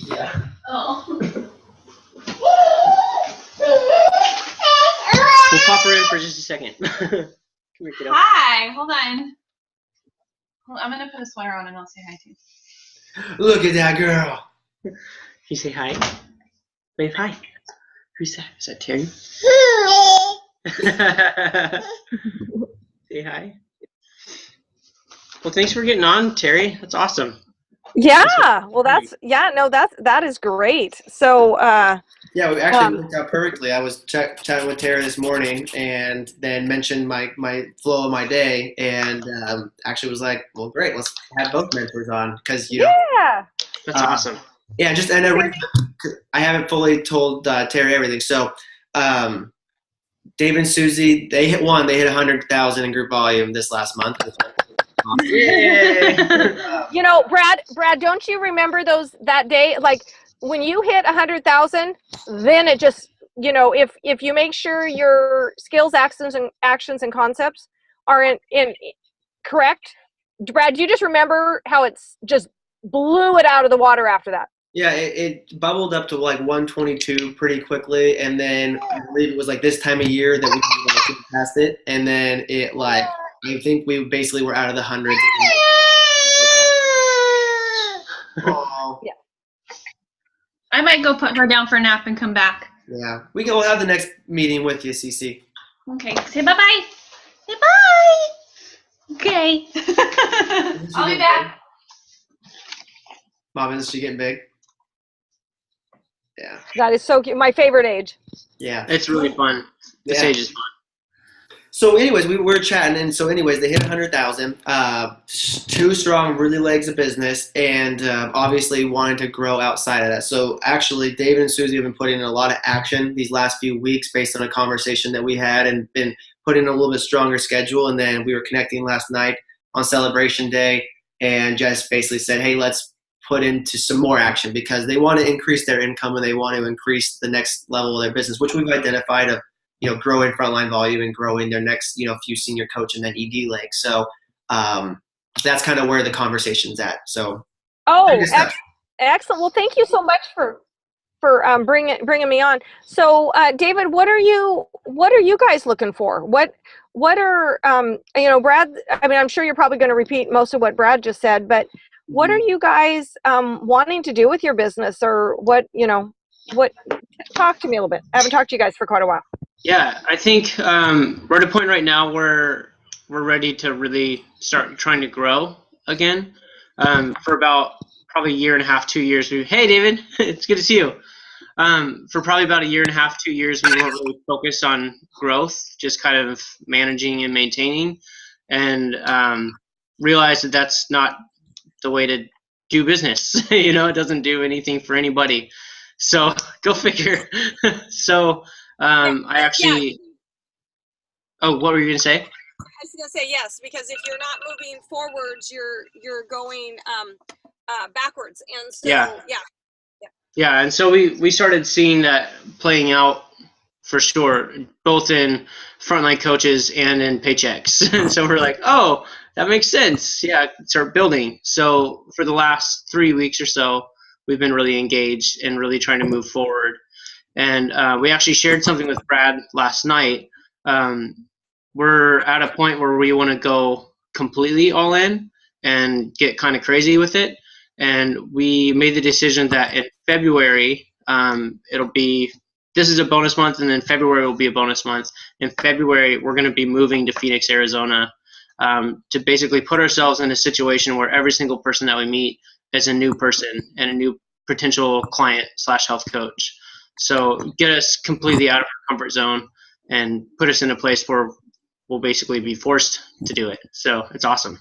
Yeah. Oh. We'll pop her in for just a second. Come here, kiddo. Hi, hold on. Well, I'm gonna put a sweater on and I'll say hi to you. Look at that girl. You say hi. Wave hi. Who's that? Is that Terry? Say hi. Well, thanks for getting on, Terry. That's awesome. Yeah. Well, that is great. So, Yeah, we actually worked out perfectly. I was chatting with Terri this morning, and then mentioned my flow of my day, and actually was like, "Well, great, let's have both mentors on," because yeah, that's awesome. Yeah, I haven't fully told Terri everything. So, Dave and Susie, they hit 100,000 in group volume this last month. Yeah. Brad, don't you remember that day? Like when you hit 100,000, then it just, if you make sure your skills, actions, and concepts are in correct. Brad, do you just remember how it's just blew it out of the water after that? Yeah, it bubbled up to like 122 pretty quickly, and then I believe it was like this time of year that we passed it, and then I think we basically were out of the hundreds. Yeah. I might go put her down for a nap and come back. Yeah, we'll have the next meeting with you, Cece. Okay, say bye-bye. Say bye. Okay. I'll be back. Mom, is she getting big? Yeah. That is so cute. My favorite age. Yeah. It's really fun. This age is fun. So anyways, we were chatting, and so anyways, they hit 100,000, 2 strong, really legs of business, and obviously wanted to grow outside of that. So actually, David and Susie have been putting in a lot of action these last few weeks based on a conversation that we had, and been putting in a little bit stronger schedule. And then we were connecting last night on Celebration Day, and just basically said, hey, let's put into some more action, because they want to increase their income and they want to increase the next level of their business, which we've identified of, growing frontline volume and growing their next, few senior coach and then ED legs. So that's kind of where the conversation's at. So. Excellent. Well, thank you so much for bringing me on. So, David, what are you guys looking for? What are, Brad, I mean, I'm sure you're probably going to repeat most of what Brad just said, but what are you guys wanting to do with your business, or what talk to me a little bit. I haven't talked to you guys for quite a while. Yeah, I think we're at a point right now where we're ready to really start trying to grow again. For about probably a year and a half, 2 years. Hey, David, it's good to see you. For probably about a year and a half, 2 years, we weren't really focused on growth, just kind of managing and maintaining, and realized that that's not the way to do business. It doesn't do anything for anybody. So go figure. So I actually. Oh, what were you gonna say? I was gonna say yes, because if you're not moving forwards, you're going backwards, and so yeah. And so we started seeing that playing out for sure, both in frontline coaches and in paychecks. And so we're like, oh, that makes sense. Yeah, start building. So for the last 3 weeks or so, we've been really engaged and really trying to move forward. And we actually shared something with Brad last night. We're at a point where we want to go completely all in and get kind of crazy with it. And we made the decision that in February, this is a bonus month, and then February will be a bonus month. In February, we're going to be moving to Phoenix, Arizona, to basically put ourselves in a situation where every single person that we meet is a new person and a new potential client / health coach. So get us completely out of our comfort zone and put us in a place where we'll basically be forced to do it. So it's awesome.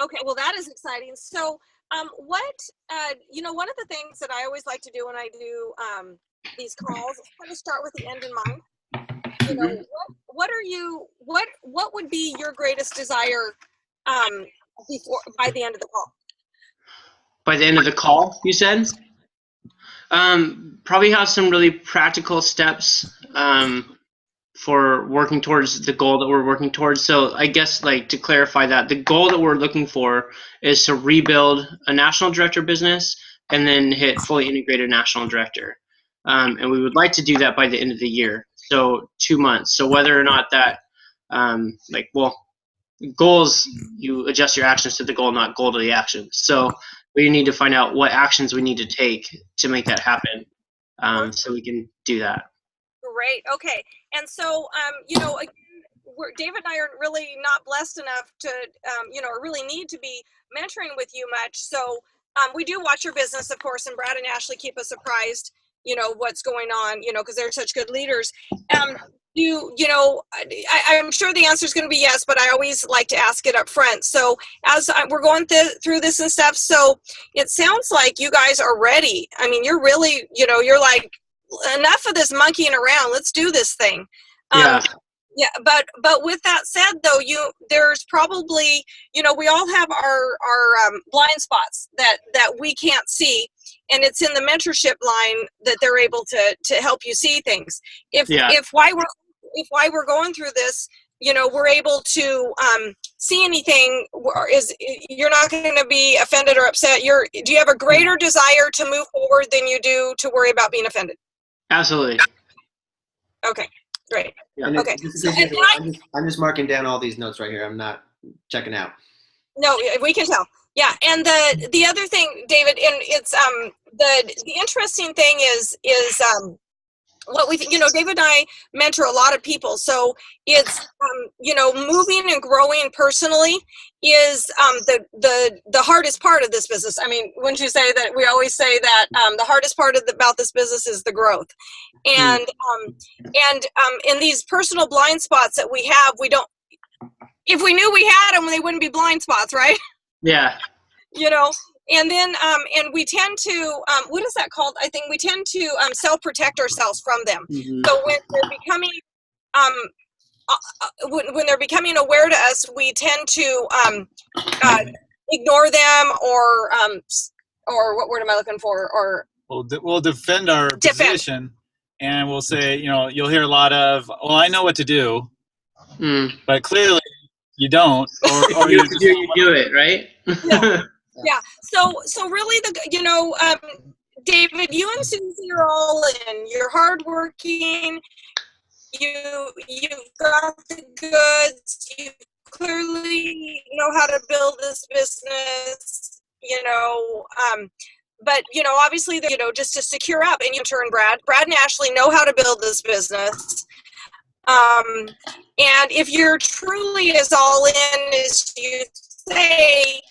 Okay, well, that is exciting. So one of the things that I always like to do when I do these calls is kind of start with the end in mind. What would be your greatest desire by the end of the call? By the end of the call, you said? Probably have some really practical steps for working towards the goal that we're working towards. So I guess, to clarify that, the goal that we're looking for is to rebuild a national director business and then hit fully integrated national director. And we would like to do that by the end of the year. So 2 months. So whether or not that, goals, you adjust your actions to the goal, not goal to the action. So we need to find out what actions we need to take to make that happen, so we can do that. Great. Okay. And so, again, David and I are really not blessed enough to, or really need to be mentoring with you much. So we do watch your business, of course, and Brad and Ashley keep us apprised, what's going on, because they're such good leaders. I'm sure the answer is going to be yes, but I always like to ask it up front. So as we're going through this and stuff, so it sounds like you guys are ready. I mean, you're really, you're like, enough of this monkeying around. Let's do this thing. Yeah, but with that said, though, there's probably, we all have our blind spots that we can't see, and it's in the mentorship line that they're able to help you see things. If while we're going through this, we're able to see anything, you're not going to be offended or upset. Do you have a greater desire to move forward than you do to worry about being offended? Absolutely. Okay, great. Yeah. Okay. I'm just marking down all these notes right here. I'm not checking out. No, we can tell. Yeah, and the other thing, David, and it's the interesting thing is what we David and I mentor a lot of people, so it's moving and growing personally is the hardest part of this business. I mean, wouldn't you say that? We always say that the hardest part about this business is the growth, and in these personal blind spots that we have, we don't. If we knew we had them, they wouldn't be blind spots, right? Yeah. And then, and we tend to, what is that called? I think we tend to self-protect ourselves from them. Mm-hmm. So when they're becoming, when they're becoming aware to us, we tend to ignore them, or what word am I looking for? Or we'll defend our position, and we'll say, you'll hear a lot of, well, I know what to do, but clearly you don't, or you do it, right? Yeah. Yeah. So really, David, you and Susie are all in. You're hardworking. You've got the goods. You clearly know how to build this business. But obviously, just to secure up, and you turn Brad and Ashley know how to build this business. And if you're truly as all in as you say,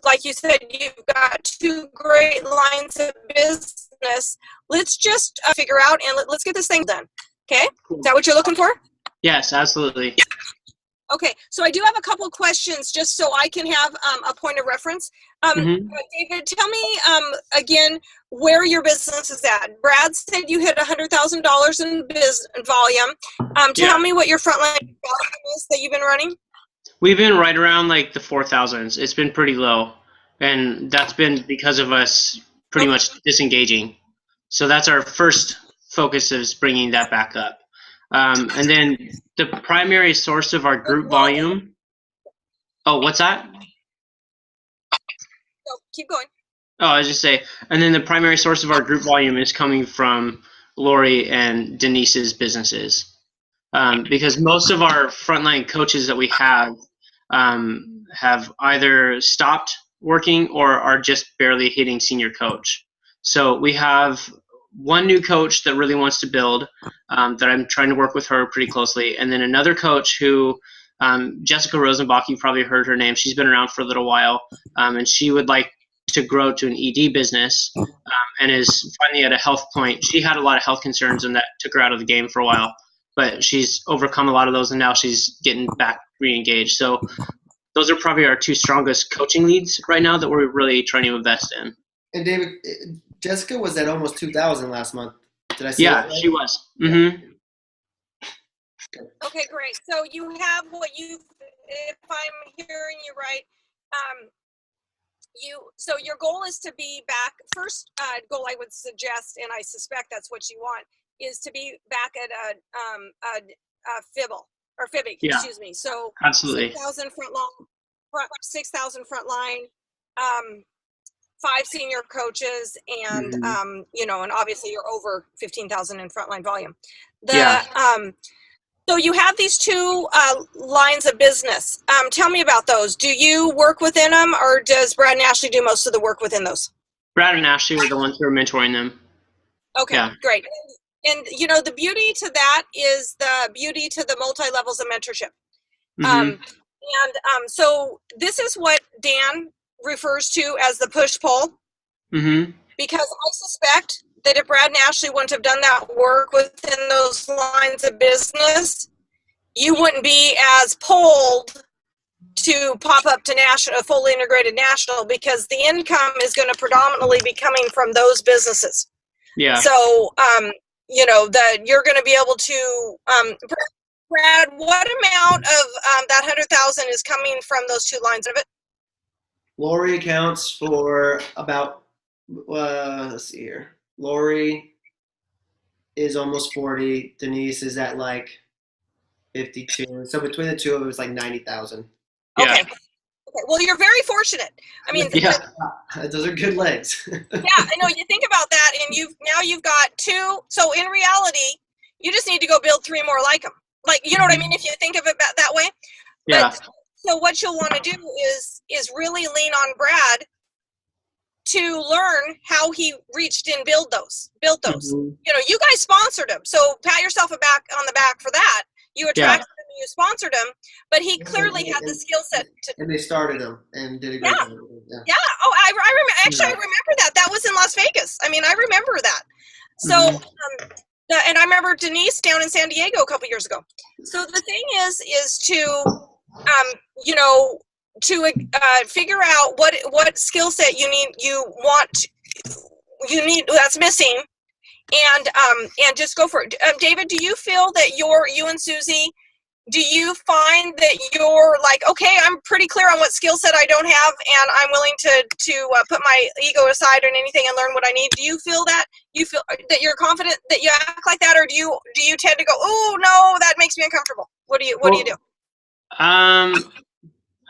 like you said, you've got two great lines of business. Let's just figure out, and let's get this thing done. Okay? Is that what you're looking for? Yes, absolutely. Okay, so I do have a couple of questions just so I can have a point of reference. David, tell me again where your business is at. Brad said you hit $100,000 in volume. Tell me what your frontline volume is that you've been running. We've been right around like the 4,000s. It's been pretty low, and that's been because of us pretty much disengaging. So that's our first focus, is bringing that back up. And then the primary source of our group volume. Oh, what's that? No, keep going. Oh, I was just say, and then the primary source of our group volume is coming from Lori and Denise's businesses. Because most of our frontline coaches that we have either stopped working or are just barely hitting senior coach. So we have one new coach that really wants to build, that I'm trying to work with her pretty closely, and then another coach who, Jessica Rosenbach, you've probably heard her name. She's been around for a little while, and she would like to grow to an ED business, and is finally at a health point. She had a lot of health concerns, and that took her out of the game for a while. But she's overcome a lot of those, and now she's getting back re-engaged. So those are probably our two strongest coaching leads right now that we're really trying to invest in. And David, Jessica was at almost 2,000 last month. Did I see that right? She was. Mm-hmm. Okay, great. So you have if I'm hearing you right, so your goal is to be back. First goal I would suggest, and I suspect that's what you want, is to be back at a fibbing, excuse me. So absolutely. 6,000 front line. 5 senior coaches, and you know, and obviously you're over 15,000 in frontline volume. So you have these 2 lines of business. Tell me about those. Do you work within them, or does Brad and Ashley do most of the work within those? Brad and Ashley are the ones who are mentoring them. Okay, yeah. Great. And you know, the beauty to that is the beauty to the multi-levels of mentorship. So this is what Dan refers to as the push-pull. Because I suspect that if Brad and Ashley wouldn't have done that work within those lines of business, you wouldn't be as pulled to pop up to national, fully integrated national, because the income is going to predominantly be coming from those businesses. Yeah. So, you know, you're going to be able to, Brad, what amount of that 100,000 is coming from those 2 lines of it? Lori accounts for about, let's see here. Lori is almost 40. Denise is at like 52. So between the 2 of them, it's like 90,000. Yeah. Okay. Well, you're very fortunate. I mean, those are good legs. Yeah, I know. You think about that, and you've got 2. So in reality, you just need to go build 3 more like them. Like, you know what I mean? If you think of it that way. Yeah. But, so what you'll want to do is really lean on Brad to learn how he reached and built those. You know, you guys sponsored him, so pat yourself on the back for that. You attracted him, you sponsored him, but he clearly had the skill set to. And they started him and did a great job. Yeah. Oh, I remember. Actually, I remember that. That was in Las Vegas. I mean, I remember that. So, and I remember Denise down in San Diego a couple years ago. So the thing is to, you know, to figure out what skill set you need that's missing, and just go for it. David, do you feel that you and Susie, do you find that you're like, okay, I'm pretty clear on what skill set I don't have, and I'm willing to put my ego aside and anything and learn what I need? Do you feel that you're confident that you act like that, or do you tend to go, oh no, that makes me uncomfortable? What do you do?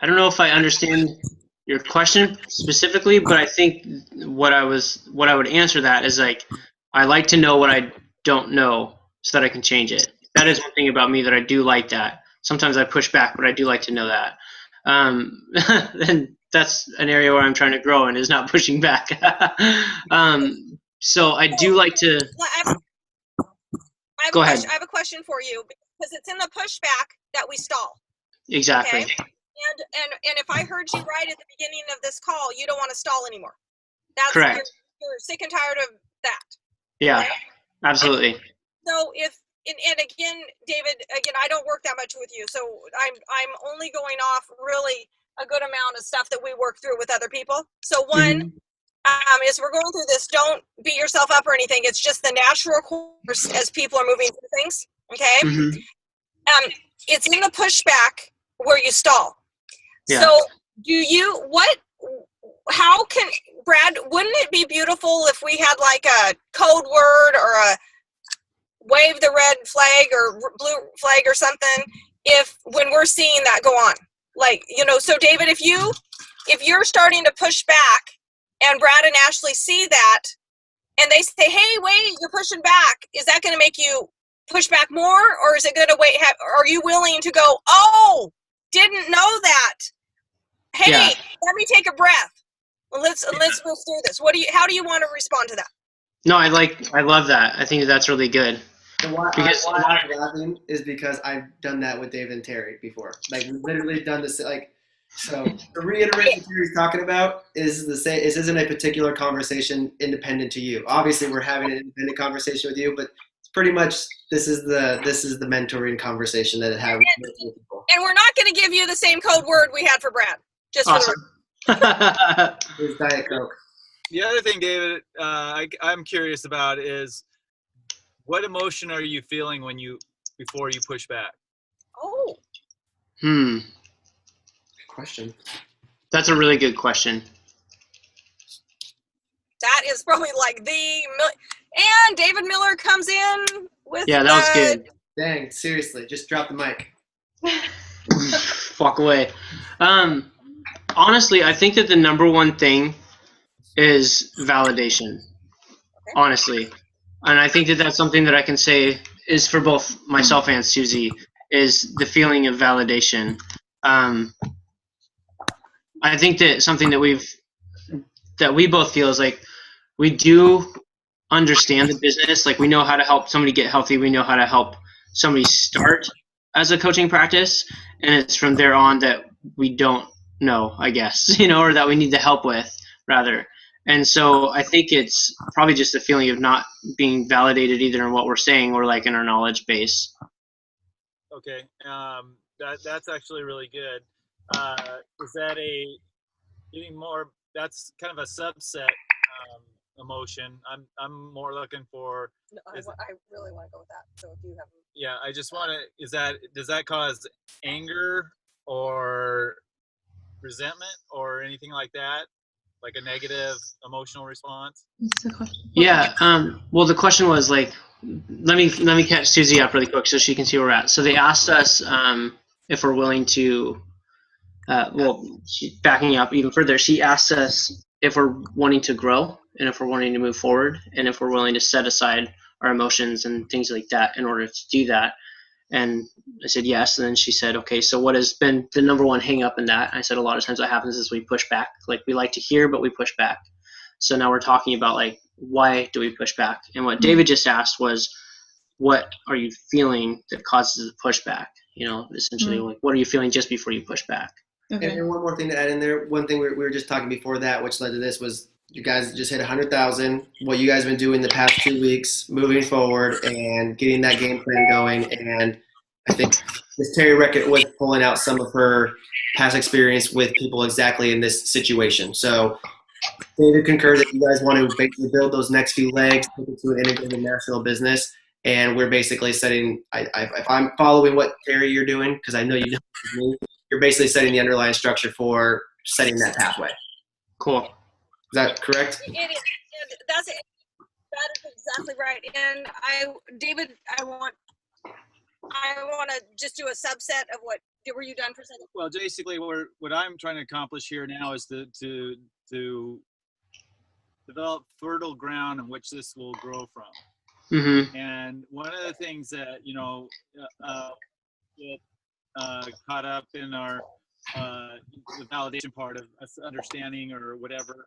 I don't know if I understand your question specifically, but I think what I would answer that is like, I like to know what I don't know so that I can change it. That is one thing about me that I do like that. Sometimes I push back, but I do like to know that. And that's an area where I'm trying to grow in, is not pushing back. So I do like to. Go ahead. I have a question for you, because it's in the pushback that we stall. Exactly. Okay? And if I heard you right at the beginning of this call, you don't want to stall anymore. That's correct. You're sick and tired of that. Yeah, right? Absolutely. So and again, David, I don't work that much with you, so I'm only going off really a good amount of stuff that we work through with other people. So one is, we're going through this. Don't beat yourself up or anything. It's just the natural course as people are moving through things. Okay. It's in the pushback where you stall. Yeah. So how can, Brad, wouldn't it be beautiful if we had like a code word or a wave the red flag or blue flag or something when we're seeing that go on? Like, you know, so David, if you're starting to push back and Brad and Ashley see that and they say, hey, wait, you're pushing back, is that going to make you push back more, or is it going to wait? Are you willing to go, oh, didn't know that? Hey, let me take a breath. Let's go through this. How do you want to respond to that? No, I love that. I think that's really good. And why I'm laughing is because I've done that with David and Terri before. Like, we've literally done this. Like, so to reiterate what Terry's talking about is this isn't a particular conversation independent to you. Obviously, we're having an independent conversation with you, but it's pretty much this is the mentoring conversation that it has with people. And we're not going to give you the same code word we had for Brad. Just awesome. For the Diet Coke. The other thing, David, I'm curious about is, what emotion are you feeling before you push back? Oh. Good question. That's a really good question. That is probably like and David Miller comes in with. Yeah, that was good. Dang, seriously, just drop the mic. Walk away. Honestly, I think that the number one thing is validation, honestly. And I think that that's something that I can say is for both myself and Susie, is the feeling of validation. I think that something that we both feel is like we do understand the business. Like we know how to help somebody get healthy. We know how to help somebody start as a coaching practice. And it's from there on that we don't know, I guess, or that we need the help with rather. And so I think it's probably just a feeling of not being validated either in what we're saying or like in our knowledge base. Okay. That's actually really good. Is that getting more, that's kind of a subset emotion. I'm more looking for. No, I really want to go with that. So if you have. Yeah, I just want to. Does that cause anger or resentment or anything like that? Like a negative emotional response? Yeah. Well, the question was like, let me catch Susie up really quick so she can see where we're at. So they asked us if we're willing to. Backing up even further, she asked us if we're wanting to grow and if we're wanting to move forward and if we're willing to set aside our emotions and things like that in order to do that. And I said yes. And then she said, okay, so what has been the number one hang up in that? I said a lot of times what happens is we push back. Like we like to hear, but we push back. So now we're talking about like, why do we push back? And what David just asked was, what are you feeling that causes the pushback? Essentially, like, what are you feeling just before you push back? Okay. And one more thing to add in there. One thing we were just talking before that, which led to this, was you guys just hit 100,000. What you guys have been doing the past 2 weeks, moving forward and getting that game plan going. And I think Ms. Terri Reckett was pulling out some of her past experience with people exactly in this situation. So David concurs that you guys want to basically build those next few legs, take it to an integrated national business. And we're basically setting, if I'm following what Terri you're doing, because I know you know, you're basically setting the underlying structure for setting that pathway. Cool. Is that correct? It is. That is exactly right. And David, I want to just do a subset of what were you done for a second? Well, basically, what I'm trying to accomplish here now is to develop fertile ground in which this will grow from. Mm-hmm. And one of the things that get caught up in our the validation part of us understanding or whatever.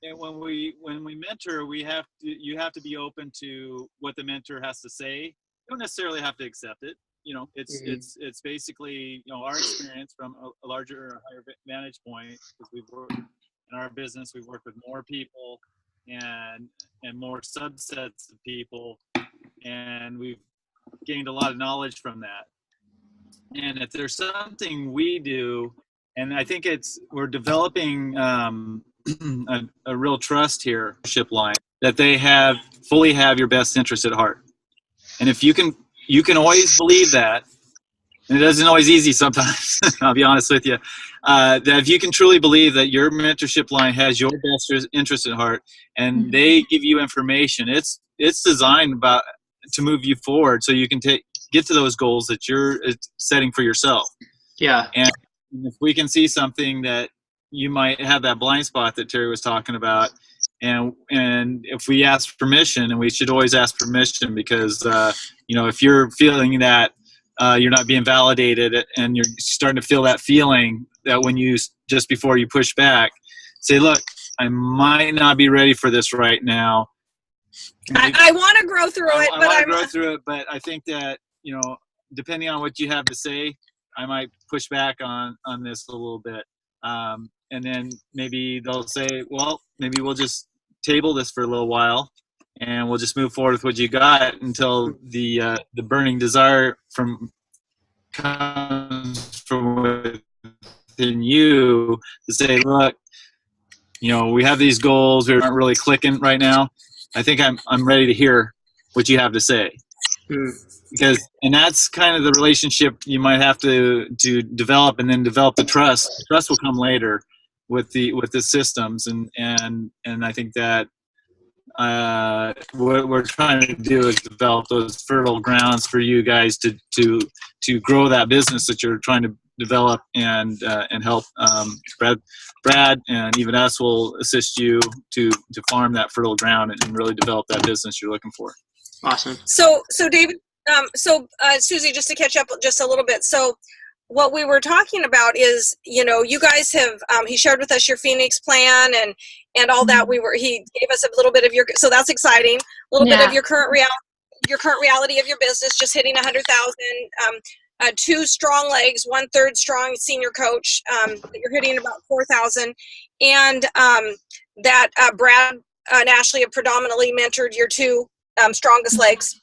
And when we mentor, you have to be open to what the mentor has to say. You don't necessarily have to accept it. It's basically our experience from a larger or higher vantage point, because we've worked in our business, we've worked with more people and more subsets of people, and we've gained a lot of knowledge from that. And if there's something we do, and I think we're developing a real trust here, line, that they fully have your best interest at heart. And if you can always believe that, and it isn't always easy sometimes, I'll be honest with you, that if you can truly believe that your mentorship line has your best interest at heart, and they give you information, it's designed to move you forward so you can get to those goals that you're setting for yourself. Yeah. And if we can see something that you might have that blind spot that Terri was talking about, and if we ask permission, and we should always ask permission, because if you're feeling that you're not being validated and you're starting to feel that feeling that when you just before you push back, say, look, I might not be ready for this right now. I want to grow through it, but I think that depending on what you have to say, I might push back on this a little bit, and then maybe they'll say, well, maybe we'll just table this for a little while, and we'll just move forward with what you got until the burning desire comes from within you to say, look, we have these goals, we aren't really clicking right now. I think I'm ready to hear what you have to say. And that's kind of the relationship you might have to develop, and then develop the trust. The trust will come later with the systems, and I think that what we're trying to do is develop those fertile grounds for you guys to grow that business that you're trying to develop and help. Brad and even us will assist you to farm that fertile ground and really develop that business you're looking for. Awesome. So David, Susie, just to catch up just a little bit. So what we were talking about is, you guys have, he shared with us your Phoenix plan and all that. He gave us a little bit of so that's exciting. A little bit of your current reality of your business, just hitting 100,000, 2 strong legs, 1/3 strong senior coach. You're hitting about 4,000, and that Brad and Ashley have predominantly mentored your 2 strongest legs.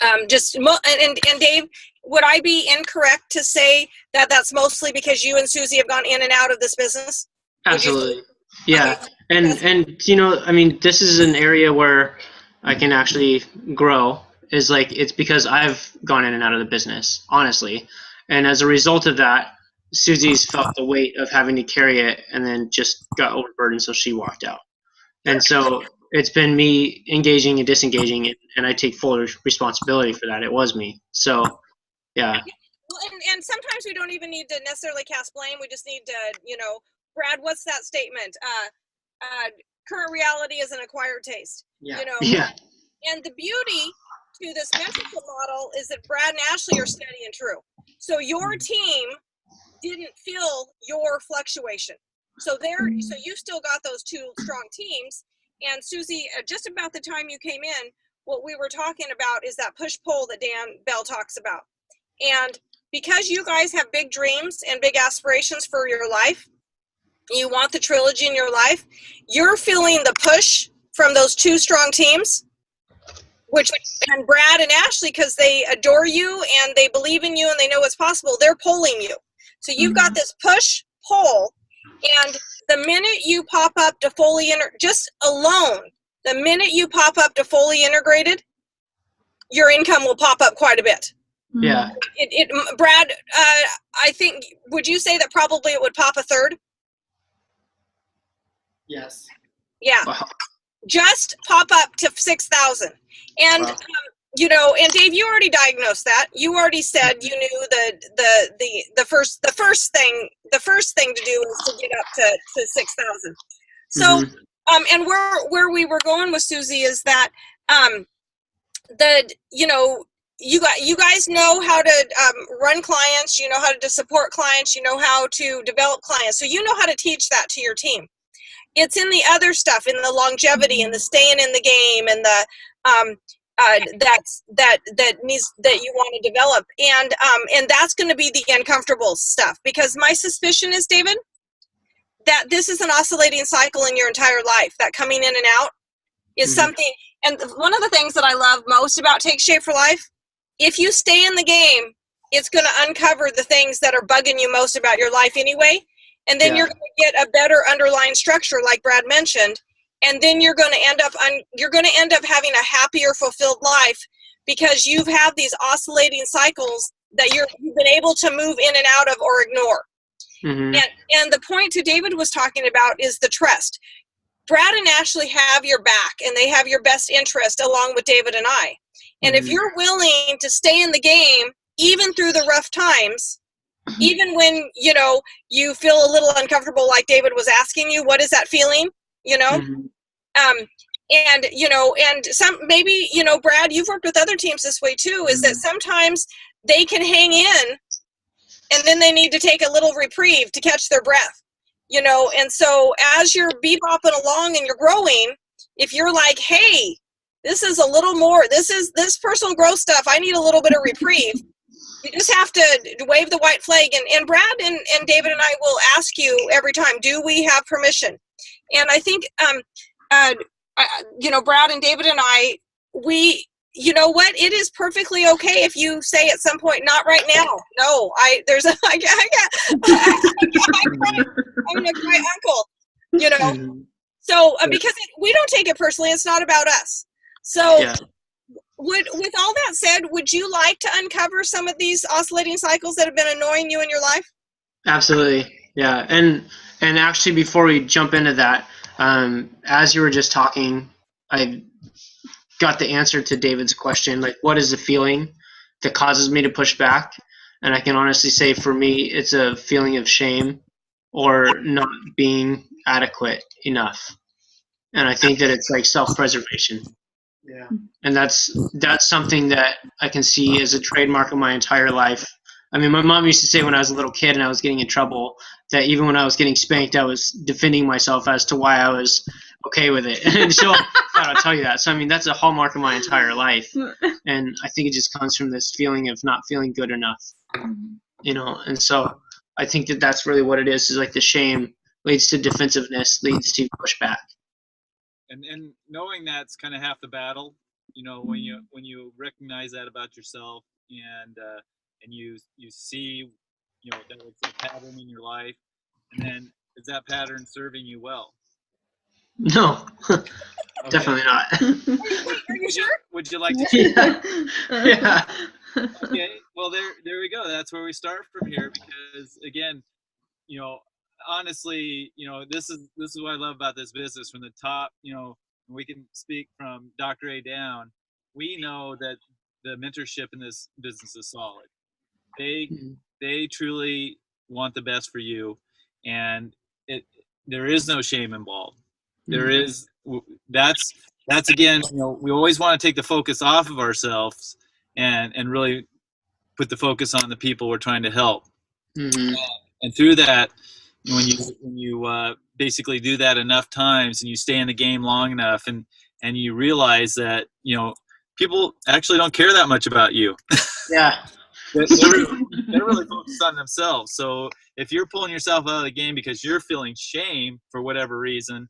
And Dave, would I be incorrect to say that that's mostly because you and Susie have gone in and out of this business? Absolutely. Yeah. Okay. And this is an area where I can actually grow. It's because I've gone in and out of the business, honestly. And as a result of that, Susie's felt the weight of having to carry it and then just got overburdened, so she walked out. And so it's been me engaging and disengaging, and I take full responsibility for that. It was me. So, yeah. Well, and sometimes we don't even need to necessarily cast blame. We just need to, Brad, what's that statement? Current reality is an acquired taste. Yeah. Yeah. And the beauty to this mentorship model is that Brad and Ashley are steady and true. So your team didn't feel your fluctuation. So you still got those 2 strong teams. And Susie, just about the time you came in, what we were talking about is that push-pull that Dan Bell talks about. And because you guys have big dreams and big aspirations for your life, you want the trilogy in your life, you're feeling the push from those 2 strong teams, and Brad and Ashley, because they adore you and they believe in you and they know it's possible, they're pulling you. So you've got this push-pull, and the minute you pop up to fully the minute you pop up to fully integrated, your income will pop up quite a bit. Yeah. Brad, I think, would you say that probably it would pop 1/3? Yes. Yeah. Wow. Just pop up to 6,000. And, Wow. And Dave, you already diagnosed that. You already said you knew the first thing to do is to get up to 6,000. So, and where we were going with Susie is that, you guys know how to run clients, you know how to support clients, you know how to develop clients. So you know how to teach that to your team. It's in the other stuff, in the longevity and the staying in the game and the that you want to develop, and that's going to be the uncomfortable stuff, because my suspicion is, David, that this is an oscillating cycle in your entire life. That coming in and out is something. And one of the things that I love most about Take Shape for Life, if you stay in the game, it's going to uncover the things that are bugging you most about your life anyway. And then you're going to get a better underlying structure, like Brad mentioned. And then you're going to end up having a happier, fulfilled life, because you've had these oscillating cycles that you've been able to move in and out of or ignore. And the point to David was talking about is the trust. Brad and Ashley have your back, and they have your best interest along with David and I. And if you're willing to stay in the game, even through the rough times, even when, you feel a little uncomfortable, like David was asking you, what is that feeling, and some, maybe, Brad, you've worked with other teams this way too, is that sometimes they can hang in and then they need to take a little reprieve to catch their breath, and so as you're bebopping along and you're growing, if you're like, hey, this is a little more, this personal growth stuff, I need a little bit of reprieve. You just have to wave the white flag, and Brad and David and I will ask you every time, do we have permission? And I think, Brad and David and I, it is perfectly okay if you say at some point, not right now. No, I'm a great uncle, So because we don't take it personally, it's not about us. So. Yeah. With all that said, would you like to uncover some of these oscillating cycles that have been annoying you in your life? Absolutely, yeah. And actually, before we jump into that, as you were just talking, I got the answer to David's question, like, what is the feeling that causes me to push back? And I can honestly say for me, it's a feeling of shame or not being adequate enough. And I think that it's like self-preservation. Yeah. And that's something that I can see as a trademark of my entire life. I mean, my mom used to say when I was a little kid and I was getting in trouble that even when I was getting spanked, I was defending myself as to why I was okay with it. And I'll tell you that. So, I mean, that's a hallmark of my entire life. And I think it just comes from this feeling of not feeling good enough, you know? And so I think that that's really what it is like the shame leads to defensiveness, leads to pushback. And knowing that's kind of half the battle, you know, when you recognize that about yourself, and you see, you know, that it's a pattern in your life, and then is that pattern serving you well? No, Okay. definitely not. Are you sure? Would you like to? Yeah. Okay, well there we go. That's where we start from here, because again, you know, honestly, you know, this is what I love about this business. From the top, you know, we can speak from Dr. A down. We know that the mentorship in this business is solid. They truly want the best for you, and there is no shame involved. There is that's again, you know, we always want to take the focus off of ourselves and really put the focus on the people we're trying to help. And through that, when you basically do that enough times and you stay in the game long enough, and you realize that, you know, people actually don't care that much about you. Yeah. They're really focused on themselves. So if you're pulling yourself out of the game because you're feeling shame for whatever reason,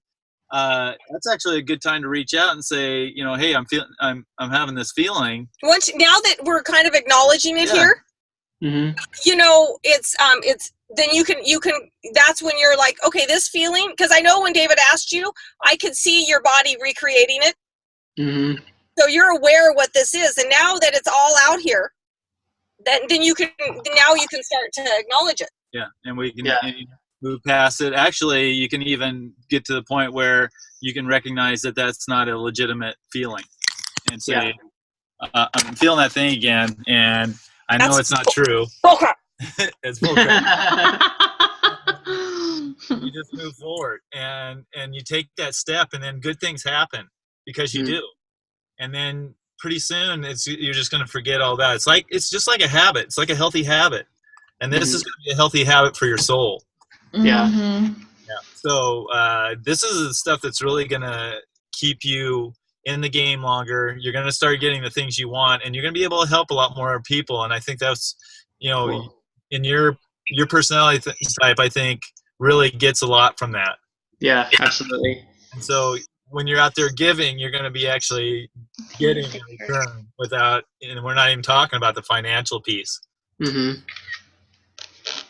that's actually a good time to reach out and say, you know, hey, I'm having this feeling. Now that we're kind of acknowledging it here, you know, it's then you can that's when you're like, okay, this feeling, because I know when David asked you, I could see your body recreating it. So you're aware of what this is, and now that it's all out here, then you can start to acknowledge it. Yeah, and we can move past it. Actually, you can even get to the point where you can recognize that that's not a legitimate feeling, and say, I'm feeling that thing again, and I know it's not true. Bullcrap. It's bullcrap. You just move forward, and you take that step, and then good things happen because you do. And then pretty soon you're just going to forget all that. It's just like a habit. It's like a healthy habit, and this is going to be a healthy habit for your soul. Yeah. So this is the stuff that's really going to keep you in the game longer. You're going to start getting the things you want, and you're going to be able to help a lot more people. And I think that's, you know, in your personality type, I think really gets a lot from that. Yeah, absolutely. And so when you're out there giving, you're going to be actually getting in return and we're not even talking about the financial piece.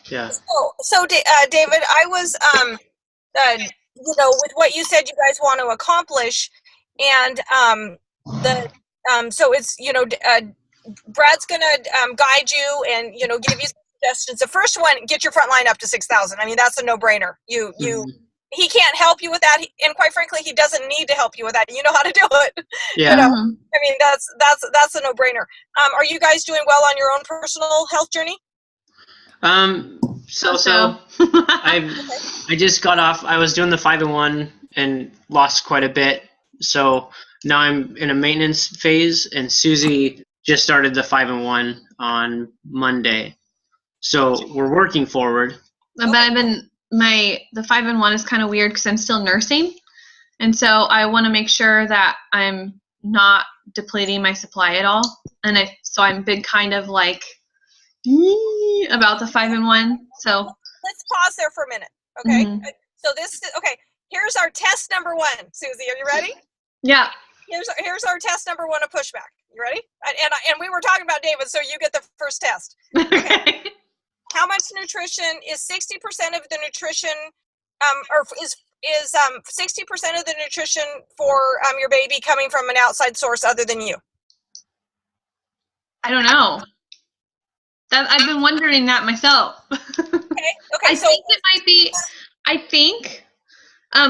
Yeah. So David, I was, you know, with what you said you guys want to accomplish, and so it's, you know, Brad's gonna guide you and, you know, give you some suggestions. The first one, get your front line up to 6,000. I mean, that's a no-brainer. He can't help you with that, and quite frankly, he doesn't need to help you with that. You know how to do it. Yeah. You know, I mean, that's a no-brainer. Are you guys doing well on your own personal health journey? So I just got off. I was doing the 5-in-1 and lost quite a bit. So now I'm in a maintenance phase, and Susie just started the 5-in-1 on Monday. So we're working forward. But the 5-in-1 is kind of weird because I'm still nursing, and so I want to make sure that I'm not depleting my supply at all. And so I'm been kind of like about the 5-in-1. So let's pause there for a minute, okay? So here's our test number 1. Susie, are you ready? Yeah. Here's our test number 1 of pushback. You ready? And we were talking about David, so you get the first test. Okay. How much nutrition is 60% of the nutrition, or is 60% of the nutrition for your baby coming from an outside source other than you? I don't know. I've been wondering that myself. Okay. So think it might be. I think,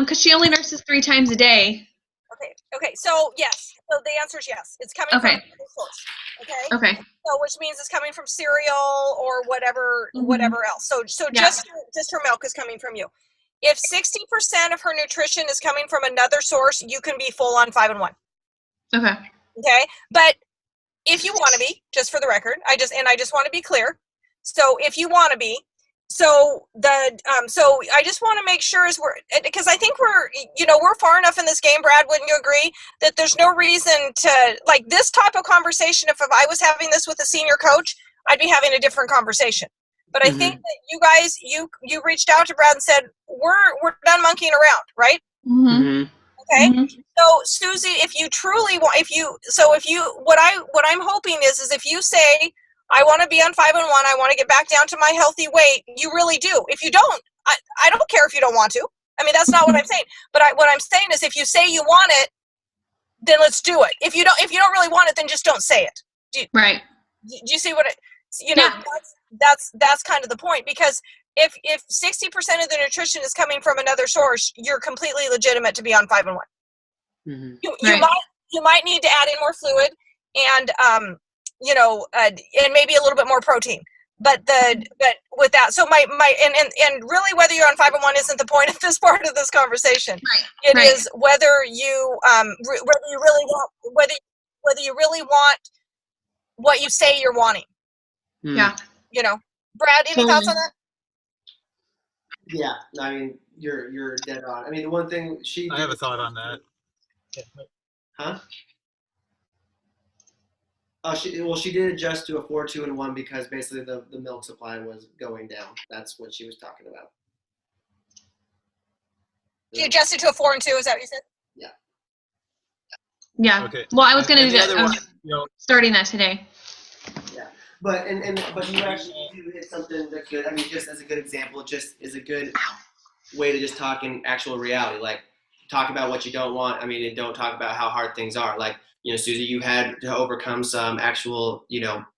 because she only nurses 3 times a day. Okay. So yes. So the answer is yes. It's coming from another source. Okay. Okay. So which means it's coming from cereal or whatever else. So Yeah. just her milk is coming from you. If 60% of her nutrition is coming from another source, you can be full on 5 and 1. Okay. Okay. But if you want to be, just for the record, I just want to be clear. So if you want to be, so I just want to make sure because I think we're far enough in this game, Brad, wouldn't you agree, that there's no reason to, like, this type of conversation, if I was having this with a senior coach, I'd be having a different conversation. But I think that you guys, you reached out to Brad and said, we're done monkeying around, right? Mm-hmm. Okay. Mm-hmm. So Susie, if you truly want, what I'm hoping is if you say, I want to be on 5 and 1, I want to get back down to my healthy weight, you really do. If you don't, I don't care if you don't want to. I mean, that's not what I'm saying. But what I'm saying is, if you say you want it, then let's do it. If you don't really want it, then just don't say it. Right. Do you see what that's kind of the point, because if 60% of the nutrition is coming from another source, you're completely legitimate to be on 5 and 1. Mm-hmm. You might need to add in more fluid and and maybe a little bit more protein. But with that, so my and really, whether you're on 5 and 1 isn't the point of this part of this conversation. Right. It is whether you whether you really want what you say you're wanting. Yeah. Brad, any thoughts on that? Yeah, I mean, you're dead on. I mean, the one thing I have a thought on that. Huh? She did adjust to a 4, 2, and 1 because basically the milk supply was going down. That's what she was talking about. She adjusted to a 4 and 2. Is that what you said? Yeah. Yeah. Okay. Well, I was going to do the other that. one, Starting that today. Yeah. But you actually do hit something that's good. I mean, just as a good example, just is a good way to just talk in actual reality. Like, talk about what you don't want. I mean, and don't talk about how hard things are. Like, Susie, you had to overcome some actual,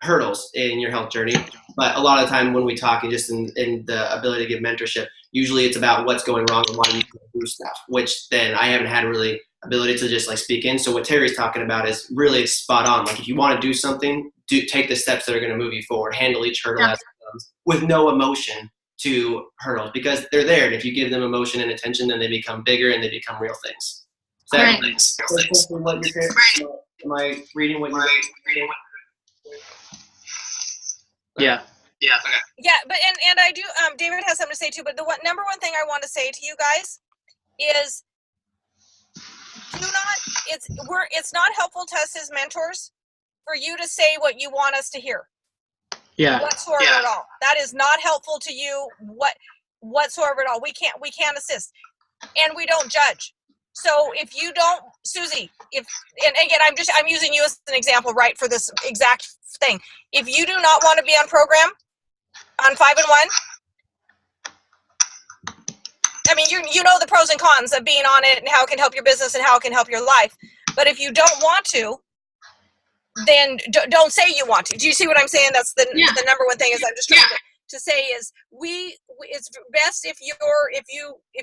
hurdles in your health journey. But a lot of the time when we talk, and just in the ability to give mentorship, usually it's about what's going wrong and why you can't do stuff, which then I haven't had really ability to just like speak in. So what Terry's talking about is really spot on. Like, if you want to do something, take the steps that are going to move you forward, handle each hurdle as it comes with no emotion to hurdles, because they're there. And if you give them emotion and attention, then they become bigger and they become real things. So Right. What you're saying, am I reading what you're reading? Yeah. Yeah, but and I do. David has something to say too. But the number one thing I want to say to you guys is, it's not helpful to us as mentors for you to say what you want us to hear. Yeah. Whatsoever at all. That is not helpful to you. Whatsoever at all. We can't assist, and we don't judge. So if you don't, Susie, and again, I'm using you as an example, right, for this exact thing. If you do not want to be on program on 5 and 1, I mean, you know the pros and cons of being on it and how it can help your business and how it can help your life. But if you don't want to, then don't say you want to. Do you see what I'm saying? That's the number one thing is I'm just trying to say is it's best if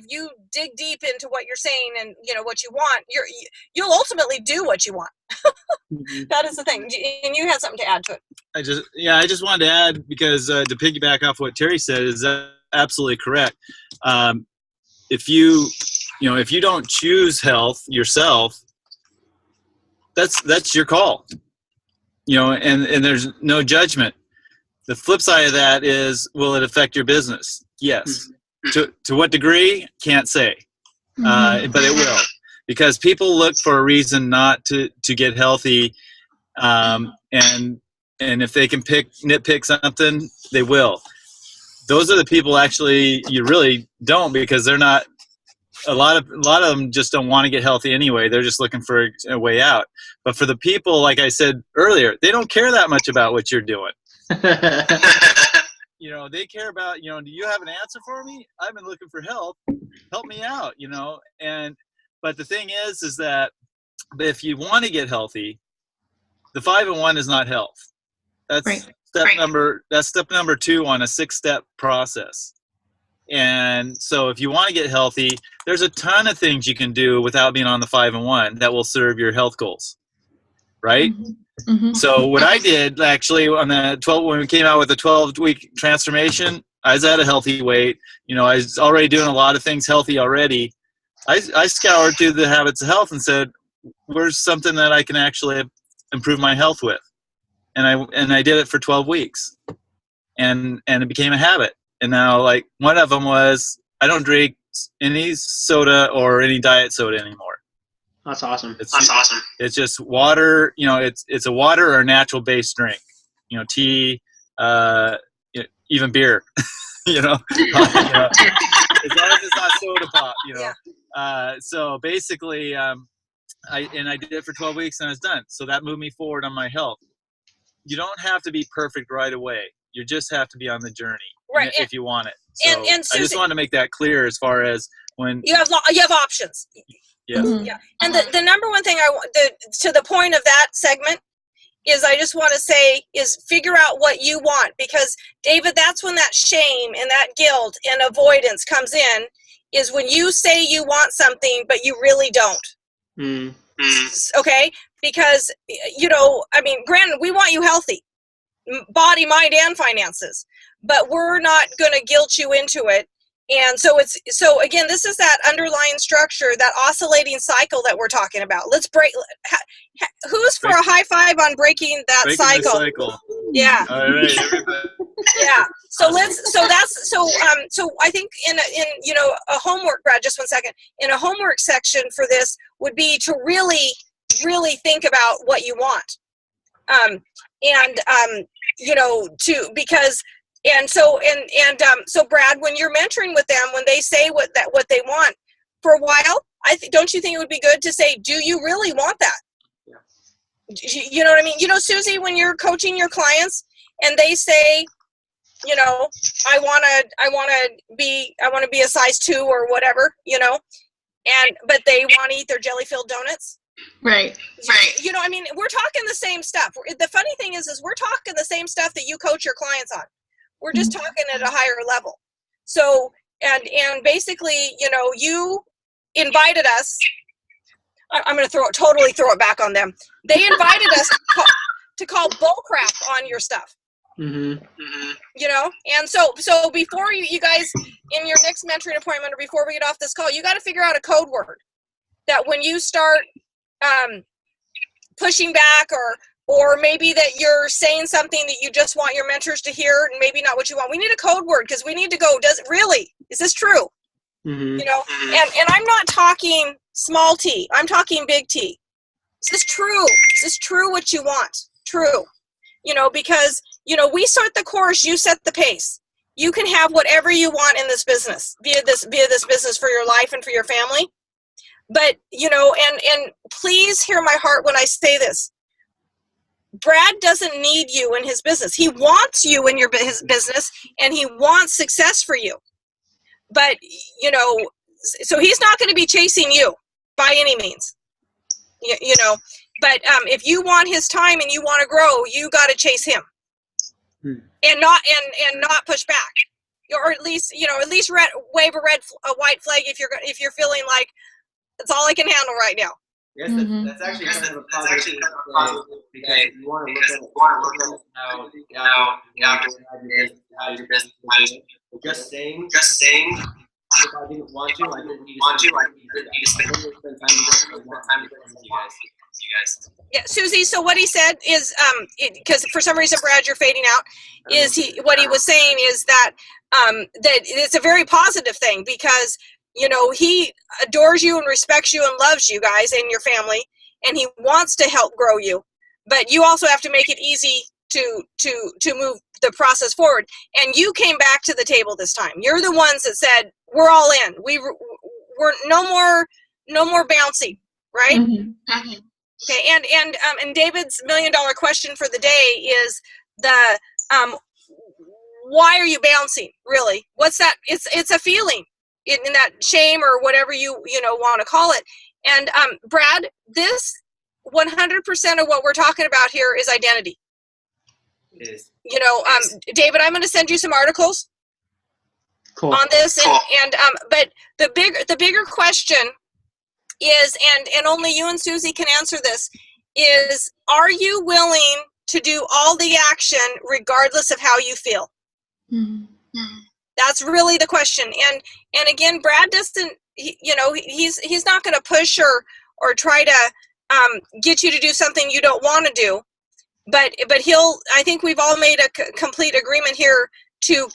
you dig deep into what you're saying and what you want, you'll ultimately do what you want. That is the thing. And you had something to add to it. I just wanted to add, because to piggyback off what Terry said is absolutely correct. If you don't choose health yourself, that's your call. And there's no judgment. The flip side of that is, will it affect your business? Yes. To what degree? Can't say. But it will, because people look for a reason not to get healthy, and if they can nitpick something, they will. Those are the people actually you really don't, because they're not. A lot of them just don't want to get healthy anyway. They're just looking for a way out. But for the people, like I said earlier, they don't care that much about what you're doing. They care about, do you have an answer for me? I've been looking for help. Help me out, But the thing is that if you want to get healthy, the 5 and 1 is not health. That's step number 2 on a 6-step process. And so if you want to get healthy, there's a ton of things you can do without being on the 5-in-1 that will serve your health goals, right? Mm-hmm. So what I did actually on the 12, when we came out with the 12-week transformation, I was at a healthy weight. You know, I was already doing a lot of things healthy already. I scoured through the habits of health and said, where's something that I can actually improve my health with? And I did it for 12 weeks, and it became a habit. And now, like, one of them was I don't drink any soda or any diet soda anymore. That's awesome. That's awesome. It's just water. You know, it's a water or a natural based drink. You know, tea, even beer. you know, as long as it's not soda pop. You know. Yeah. So basically, I did it for 12 weeks and I was done. So that moved me forward on my health. You don't have to be perfect right away. You just have to be on the journey, Right, if you want it. So and I just Susie, wanted to make that clear as far as when you have options. yeah. Yeah, and the number one thing to the point of that segment is I just want to say is figure out what you want, because David, that's when that shame and that guilt and avoidance comes in, is when you say you want something but you really don't. Okay, because I mean, granted, we want you healthy, body, mind, and finances, but we're not going to guilt you into it. And so again, this is that underlying structure, that oscillating cycle that we're talking about. Let's break. Who's for a high five on breaking that cycle? Yeah. All right, everybody. Yeah. So I think in a homework, Brad, just 1 second, in a homework section for this would be to really, really think about what you want. So Brad, when you're mentoring with them, when they say what they want, for a while, don't you think it would be good to say, do you really want that? Yeah. You know what I mean? Susie, when you're coaching your clients and they say, I want to be a size 2 or whatever, but they want to eat their jelly-filled donuts. Right. I mean, we're talking the same stuff. The funny thing is we're talking the same stuff that you coach your clients on. We're just talking at a higher level. So, and basically, you invited us. I'm going to totally throw it back on them. They invited us to call bull crap on your stuff. And so before you guys, in your next mentoring appointment, or before we get off this call, you got to figure out a code word that when you start pushing back, or maybe that you're saying something that you just want your mentors to hear and maybe not what you want. We need a code word, because we need to go, is this true? And I'm not talking small t, I'm talking big T. Is this true? Is this true what you want? True. Because, we set the course, you set the pace. You can have whatever you want in this business, via this business, for your life and for your family. But, and please hear my heart when I say this. Brad doesn't need you in his business. He wants you in his business, and he wants success for you. But, so he's not going to be chasing you by any means. But if you want his time and you want to grow, you got to chase him. And not push back. Or at least wave a white flag if you're feeling like that's all I can handle right now. Yes, that's actually kind of a positive because you want to look at how your business is. Just saying, if I didn't want to, I didn't need to spend time with you guys. Yeah, Susie, so what he said is, because for some reason, Brad, you're fading out, what he was saying is that it's a very positive thing, because he adores you and respects you and loves you guys and your family, and he wants to help grow you. But you also have to make it easy to move the process forward. And you came back to the table this time. You're the ones that said, we're all in. We're no more bouncing, right? Okay. And David's $1 million question for the day is why are you bouncing, really? What's that? It's a feeling. In that shame, or whatever you want to call it. And Brad, this 100% of what we're talking about here is identity. It is. David, I'm going to send you some articles. Cool. on this, and but the bigger question is, and only you and Susie can answer this, is are you willing to do all the action regardless of how you feel? That's really the question. And again, Brad doesn't, he's not going to push or try to get you to do something you don't want to do. But I think we've all made a complete agreement here to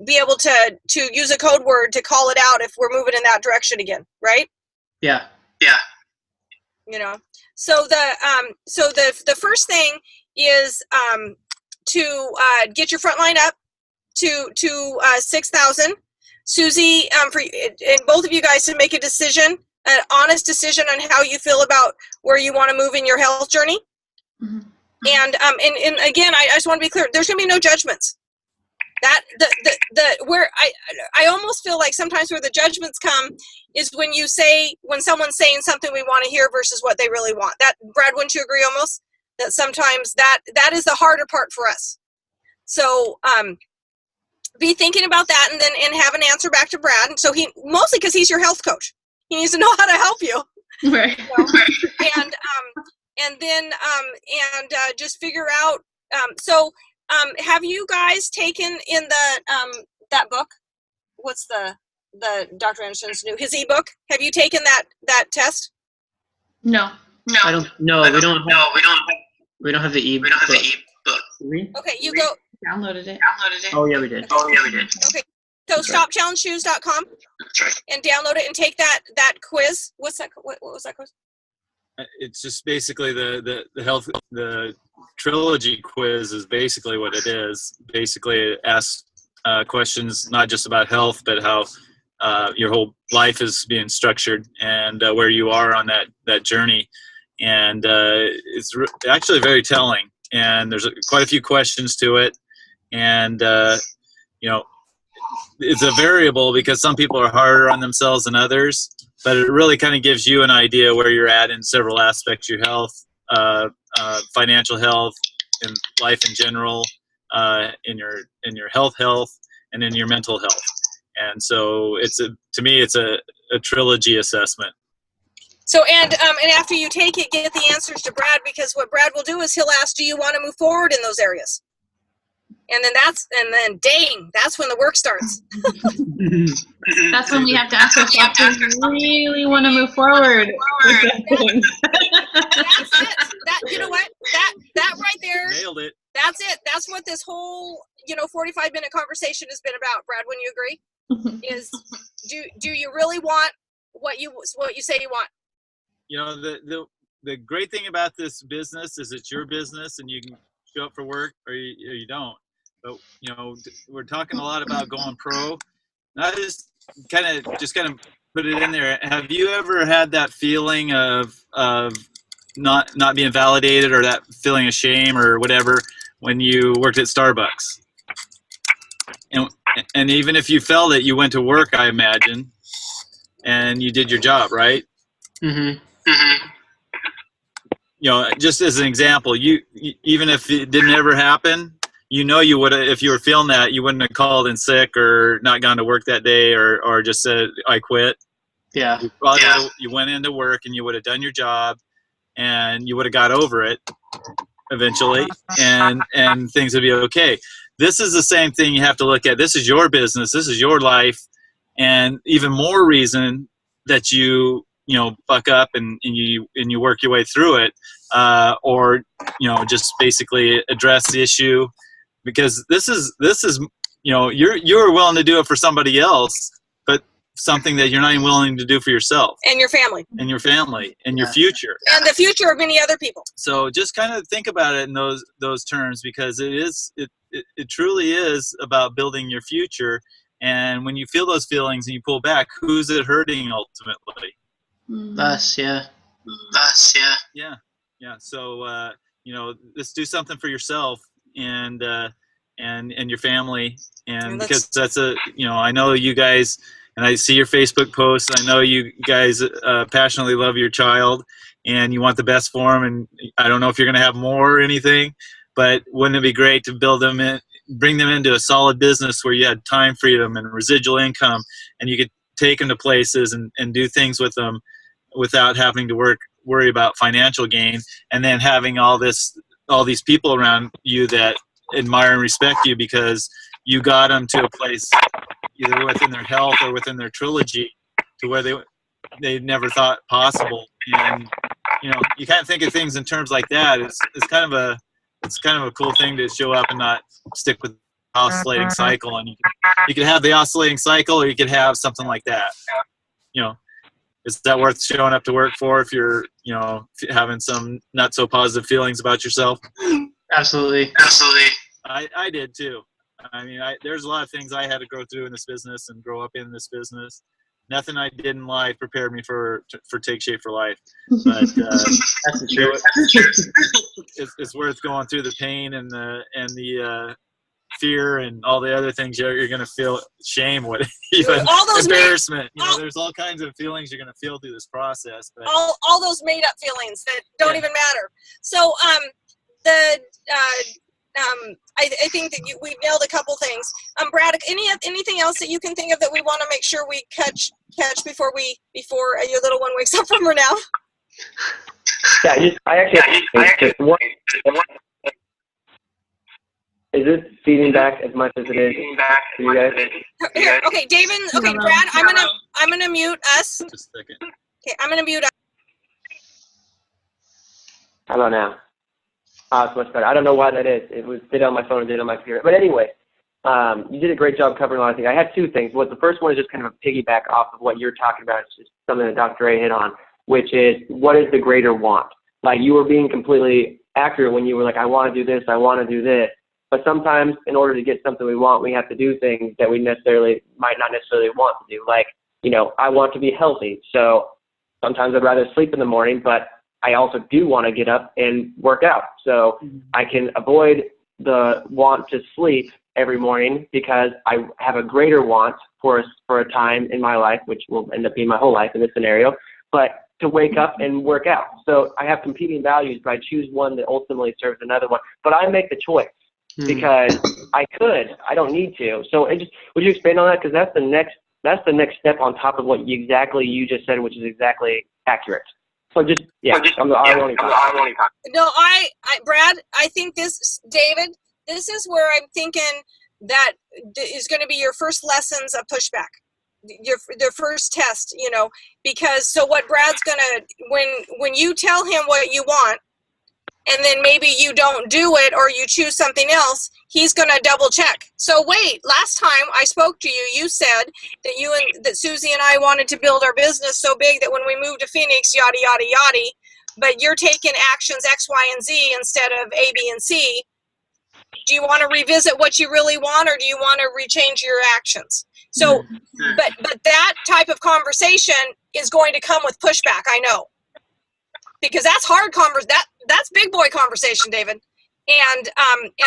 be able to use a code word to call it out if we're moving in that direction again, right? Yeah. So the first thing is to get your front line up to 6,000. Susie, and both of you guys to make a decision, an honest decision on how you feel about where you want to move in your health journey. Mm-hmm. And again, I just want to be clear. There's going to be no judgments. That where I almost feel like sometimes where the judgments come is when someone's saying something we want to hear versus what they really want. That, Brad, wouldn't you agree almost that sometimes that is the harder part for us? So be thinking about that and have an answer back to Brad. And so mostly because he's your health coach, he needs to know how to help you. Right. And then just figure out. Have you guys taken in that book? What's the Dr. Anderson's his ebook? Have you taken that test? No. I don't. No, we don't have the ebook. Okay, you go. Downloaded it. Oh yeah, we did. Okay, so stopchallengeshoes.com. That's right. And download it and take that quiz. What's that? What was that quiz? It's just basically the trilogy quiz is basically what it is. Basically, it asks questions not just about health, but how your whole life is being structured and where you are on that journey. And it's actually very telling. And there's quite a few questions to it. And, it's a variable because some people are harder on themselves than others. But it really kind of gives you an idea where you're at in several aspects: your health, financial health, in life in general, in your health, and in your mental health. And so to me it's a trilogy assessment. So and after you take it, get the answers to Brad, because what Brad will do is he'll ask, do you want to move forward in those areas? And then that's when the work starts. That's when we have to ask ourselves, do we really want to move forward? That's it. You know what? That right there. Nailed it. That's it. That's what this whole 45-minute conversation has been about. Brad, wouldn't you agree? Is do you really want what you say you want? The great thing about this business is it's your business and you can show up for work or you don't. But we're talking a lot about going pro. And I just kind of put it in there. Have you ever had that feeling of not being validated, or that feeling of shame or whatever when you worked at Starbucks? And even if you felt it, you went to work, I imagine, and you did your job, right? Mm-hmm. Just as an example, you even if it didn't ever happen, you would have, if you were feeling that, you wouldn't have called in sick or not gone to work that day or just said, I quit. Yeah. You went into work and you would have done your job and you would have got over it eventually and things would be okay. This is the same thing you have to look at. This is your business. This is your life. And even more reason that you buck up and you work your way through it, or just basically address the issue, because this is you're willing to do it for somebody else, but something that you're not even willing to do for yourself and your family and your future and the future of many other people. So just kind of think about it in those terms, because it truly is about building your future. And when you feel those feelings and you pull back, who's it hurting ultimately? Us, yeah. Yeah. So let's do something for yourself and your family, and because that's I know you guys, and I see your Facebook posts. I know you guys passionately love your child, and you want the best for him. And I don't know if you're going to have more or anything, but wouldn't it be great to build them in, bring them into a solid business where you had time freedom and residual income, and you could take them to places and do things with them without having to worry about financial gain, and then having all these people around you that admire and respect you because you got them to a place either within their health or within their trilogy to where they never thought possible. And you can't think of things in terms like that. It's kind of a cool thing to show up and not stick with the oscillating cycle. And you could have the oscillating cycle, or you could have something like that. Is that worth showing up to work for if you're having some not so positive feelings about yourself? Absolutely. I did too. I mean, there's a lot of things I had to go through in this business and grow up in this business. Nothing I did in life prepared me for Take Shape for Life. But That's the truth. It's worth going through the pain and the fear and all the other things you're going to feel, shame, even all those embarrassment. There's all kinds of feelings you're going to feel through this process. But all those made up feelings that don't even matter. So I think that we nailed a couple things. Brad, anything else that you can think of that we want to make sure we catch before your little one wakes up from her now? Yeah, just one. Is it feeding back as much as it is for you guys? Here, okay, David. Okay, Brad, I'm gonna mute us. just a second. Okay, I'm gonna mute us. How about now? It's much better. I don't know why that is. It did on my phone and did on my computer. But anyway, you did a great job covering a lot of things. I had two things. The first one is just kind of a piggyback off of what you're talking about. It's just something that Dr. A hit on, which is what is the greater want? Like, you were being completely accurate when you were like, I want to do this, I want to do this. But sometimes in order to get something we want, we have to do things that we might not necessarily want to do. Like, I want to be healthy. So sometimes I'd rather sleep in the morning, but I also do want to get up and work out. So I can avoid the want to sleep every morning because I have a greater want for a time in my life, which will end up being my whole life in this scenario, but to wake up and work out. So I have competing values, but I choose one that ultimately serves another one. But I make the choice because I don't need to. So would you expand on that? Because that's the next step on top of what you just said, which is exactly accurate. So Brad, I think David, this is where I'm thinking that is going to be your first lessons of pushback, their first test, because so what Brad's going to, when you tell him what you want, and then maybe you don't do it or you choose something else, he's going to double check. So wait, last time I spoke to you, you said that Susie and I wanted to build our business so big that when we moved to Phoenix, yada, yada, yada, but you're taking actions X, Y, and Z instead of A, B, and C. Do you want to revisit what you really want, or do you want to rechange your actions? So, but that type of conversation is going to come with pushback, I know. Because that's hard that's big boy conversation, David. And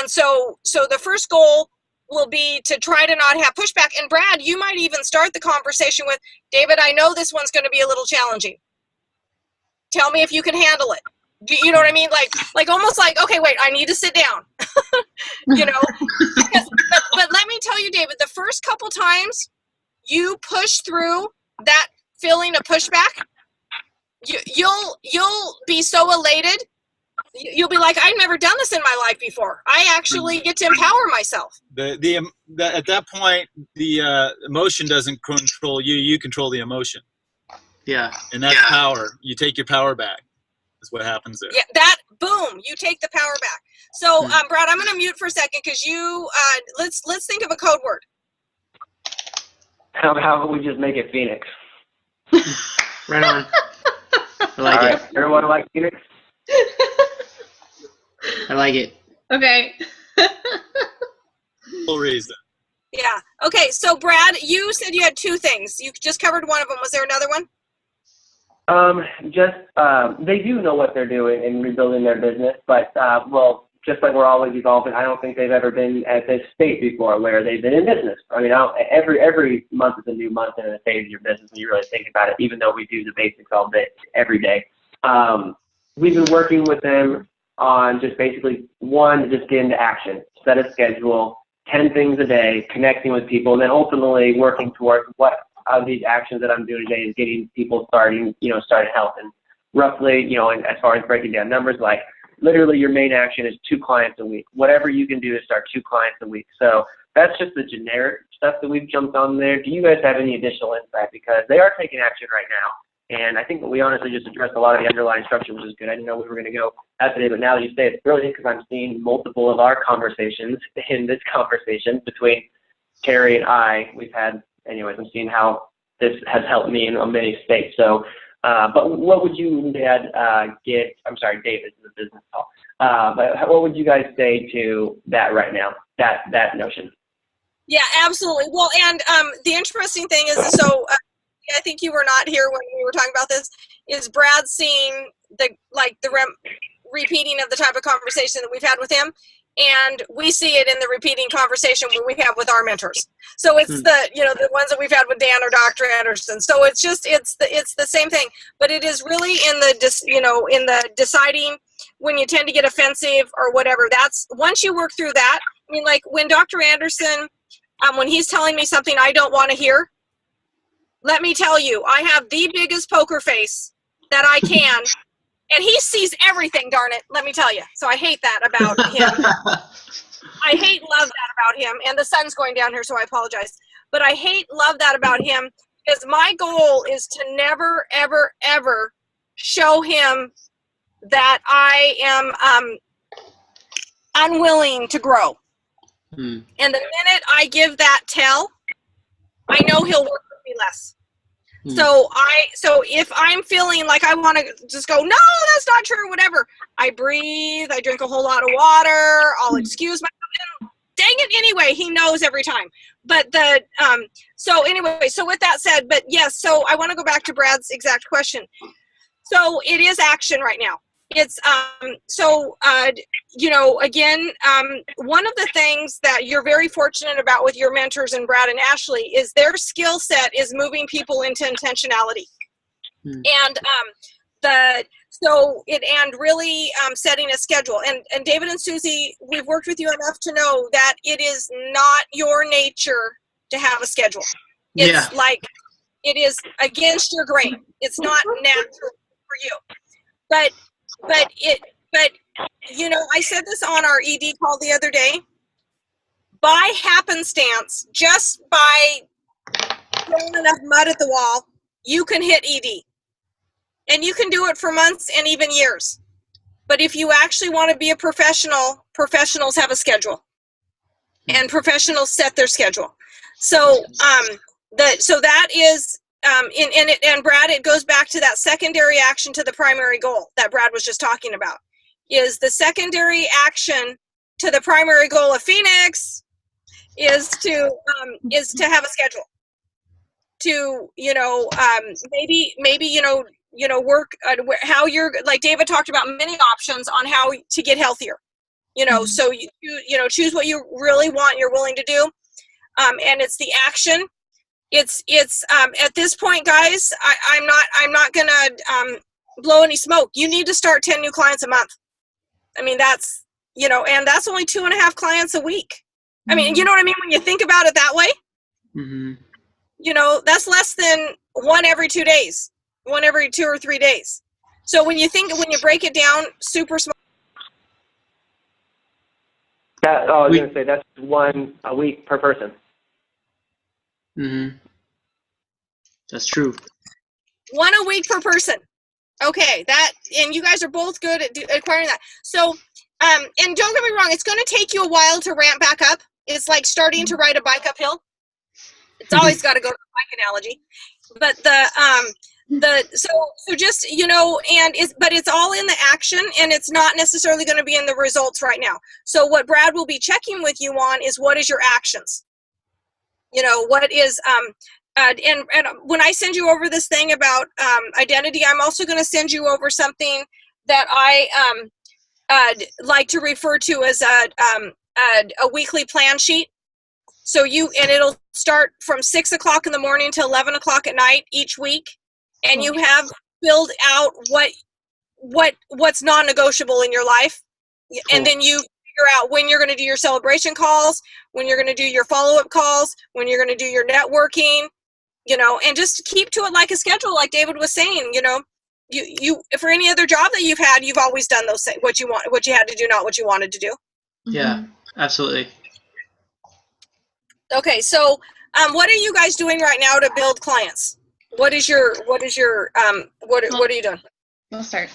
so the first goal will be to try to not have pushback. And Brad, you might even start the conversation with, David, I know this one's going to be a little challenging. Tell me if you can handle it. You know what I mean? Like almost like, okay, wait, I need to sit down. But let me tell you, David, the first couple times you push through that feeling of pushback, you'll be so elated. You'll be like, I've never done this in my life before. I actually get to empower myself. At that point, the emotion doesn't control you. You control the emotion. Yeah. And that's power. You take your power back. That's what happens there. Yeah, boom, you take the power back. So, Brad, I'm going to mute for a second because let's think of a code word. How about we just make it Phoenix? Right on. I like it. Everyone like Phoenix? I like it. Okay. Full reason. Yeah. Okay, so Brad, you said you had two things. You just covered one of them. Was there another one? They do know what they're doing in rebuilding their business, but, just like we're always evolving, I don't think they've ever been at this state before where they've been in business. I mean, every month is a new month in a phase of your business when you really think about it, even though we do the basics all day, every day. We've been working with them on just basically, one, just get into action, set a schedule, 10 things a day, connecting with people, and then ultimately working towards what of these actions that I'm doing today is getting people starting health. And roughly, and as far as breaking down numbers, like literally your main action is 2 clients a week. Whatever you can do to start 2 clients a week. So that's just the generic stuff that we've jumped on there. Do you guys have any additional insight? Because they are taking action right now. And I think that we honestly just addressed a lot of the underlying structure, which is good. I didn't know we were going to go that today, but now that you say it's brilliant because I'm seeing multiple of our conversations in this conversation between Terri and I. We've had, anyways, I'm seeing how this has helped me in many states. So, but what would you, Dad, David, this is a business call. But what would you guys say to that right now, that notion? Yeah, absolutely. Well, and the interesting thing is, so I think you were not here when we were talking about this, is Brad seeing the repeating of the type of conversation that we've had with him, and we see it in the repeating conversation when we have with our mentors. So it's the ones that we've had with Dan or Dr. Anderson. So it's the same thing, but it is really in the deciding when you tend to get offensive or whatever. That's once you work through that. I mean, like when Dr. Anderson, when he's telling me something I don't want to hear, let me tell you, I have the biggest poker face that I can, and he sees everything, darn it, let me tell you. So I hate that about him. I love that about him, and the sun's going down here, so I apologize. But I love that about him, because my goal is to never, ever, ever show him that I am unwilling to grow. And the minute I give that tell, I know he'll work with me less. So if I'm feeling like I want to just go, no, that's not true, whatever, I breathe, I drink a whole lot of water, I'll excuse myself. Dang it, anyway, he knows every time. But so with that said, but yes, so I want to go back to Brad's exact question. So it is action right now. It's one of the things that you're very fortunate about with your mentors and Brad and Ashley is their skill set is moving people into intentionality. And really setting a schedule. And David and Susie, we've worked with you enough to know that it is not your nature to have a schedule. It's like it is against your grain. It's not natural for you. But I said this on our ED call the other day. By happenstance, just by throwing enough mud at the wall, you can hit ED. And you can do it for months and even years. But if you actually want to be a professional, professionals have a schedule. And professionals set their schedule. So that is and Brad, it goes back to that secondary action to the primary goal that Brad was just talking about. Is the secondary action to the primary goal of Phoenix is to have a schedule. To maybe work how you're, like David talked about, many options on how to get healthier. So you choose what you really want, you're willing to do, and it's the action. It's at this point, guys, I'm not gonna blow any smoke. You need to start 10 new clients a month. I mean, that's and that's only 2.5 clients a week. I mean, you know what I mean when you think about it that way. That's less than one every 2 days, one every 2 or 3 days. So when you break it down, super small. I was going to say that's 1 a week per person. That's true. 1 a week per person. Okay, and you guys are both good at acquiring that. So, and don't get me wrong, it's going to take you a while to ramp back up. It's like starting to ride a bike uphill. It's always got to go to the bike analogy. But so just, but it's all in the action, and it's not necessarily going to be in the results right now. So what Brad will be checking with you on is what is your actions? What is, and when I send you over this thing about identity, I'm also going to send you over something that I like to refer to as a weekly plan sheet. So it'll start from 6 o'clock in the morning to 11 o'clock at night each week, and you have filled out what's non-negotiable in your life, and then you figure out when you're going to do your celebration calls, when you're going to do your follow-up calls, when you're going to do your networking, and just keep to it like a schedule, like David was saying. You for any other job that you've had, you've always done those things, what you had to do, not what you wanted to do. Yeah, absolutely. Okay, so what are you guys doing right now to build clients? What are you doing? I'll start.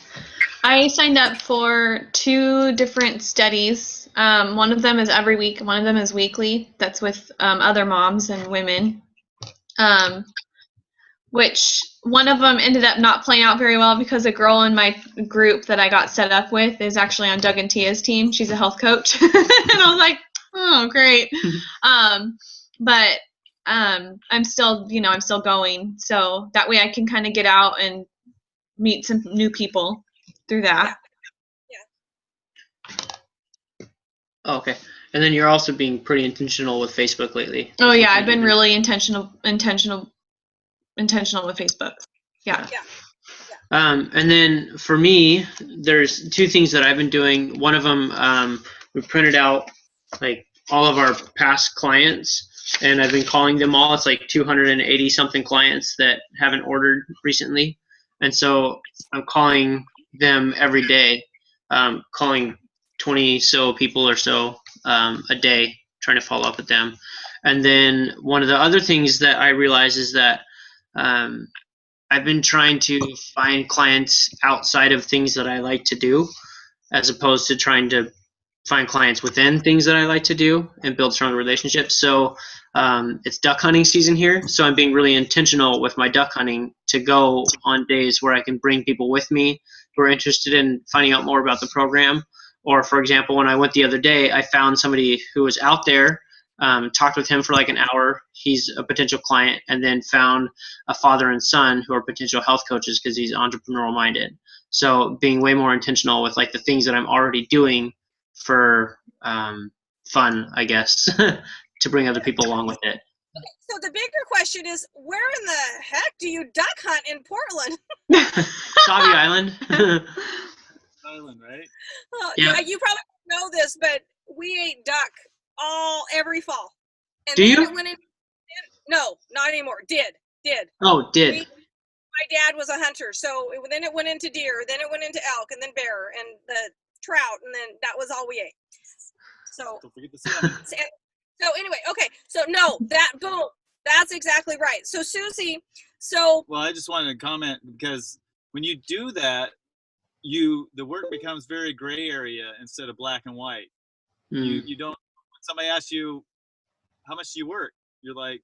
I signed up for 2 different studies. One of them is every week. One of them is weekly. That's with other moms and women. Which one of them ended up not playing out very well because a girl in my group that I got set up with is actually on Doug and Tia's team. She's a health coach. And I was like, oh, great. But I'm still going. So that way I can kind of get out and meet some new people through that. Yeah. Oh, okay. And then you're also being pretty intentional with Facebook lately. Oh yeah, I've been really intentional with Facebook. Yeah. And then for me, there's 2 things that I've been doing. One of them, we printed out like all of our past clients, and I've been calling them all. It's like 280 something clients that haven't ordered recently. And so I'm calling them every day, calling 20 so people or so a day, trying to follow up with them. And then one of the other things that I realize is that I've been trying to find clients outside of things that I like to do, as opposed to trying to find clients within things that I like to do and build stronger relationships. So it's duck hunting season here. So I'm being really intentional with my duck hunting to go on days where I can bring people with me who are interested in finding out more about the program. Or for example, when I went the other day, I found somebody who was out there, talked with him for like an hour. He's a potential client, and then found a father and son who are potential health coaches because he's entrepreneurial minded. So being way more intentional with like the things that I'm already doing for fun, I guess, to bring other people along with it. So the bigger question is, where in the heck do you duck hunt in Portland? Sauvie Island. Island, right? Yeah. You probably don't know this, but we ate duck every fall. And Do then you? It went in, no, not anymore. Did. Oh, did. My dad was a hunter, so then it went into deer, then it went into elk, and then bear, and the trout, and then that was all we ate. So Don't forget the salmon. So anyway, okay. So no, boom. That's exactly right. So Susie, Well, I just wanted to comment, because when you do that, the work becomes very gray area instead of black and white. You don't, when somebody asks you, how much do you work? You're like,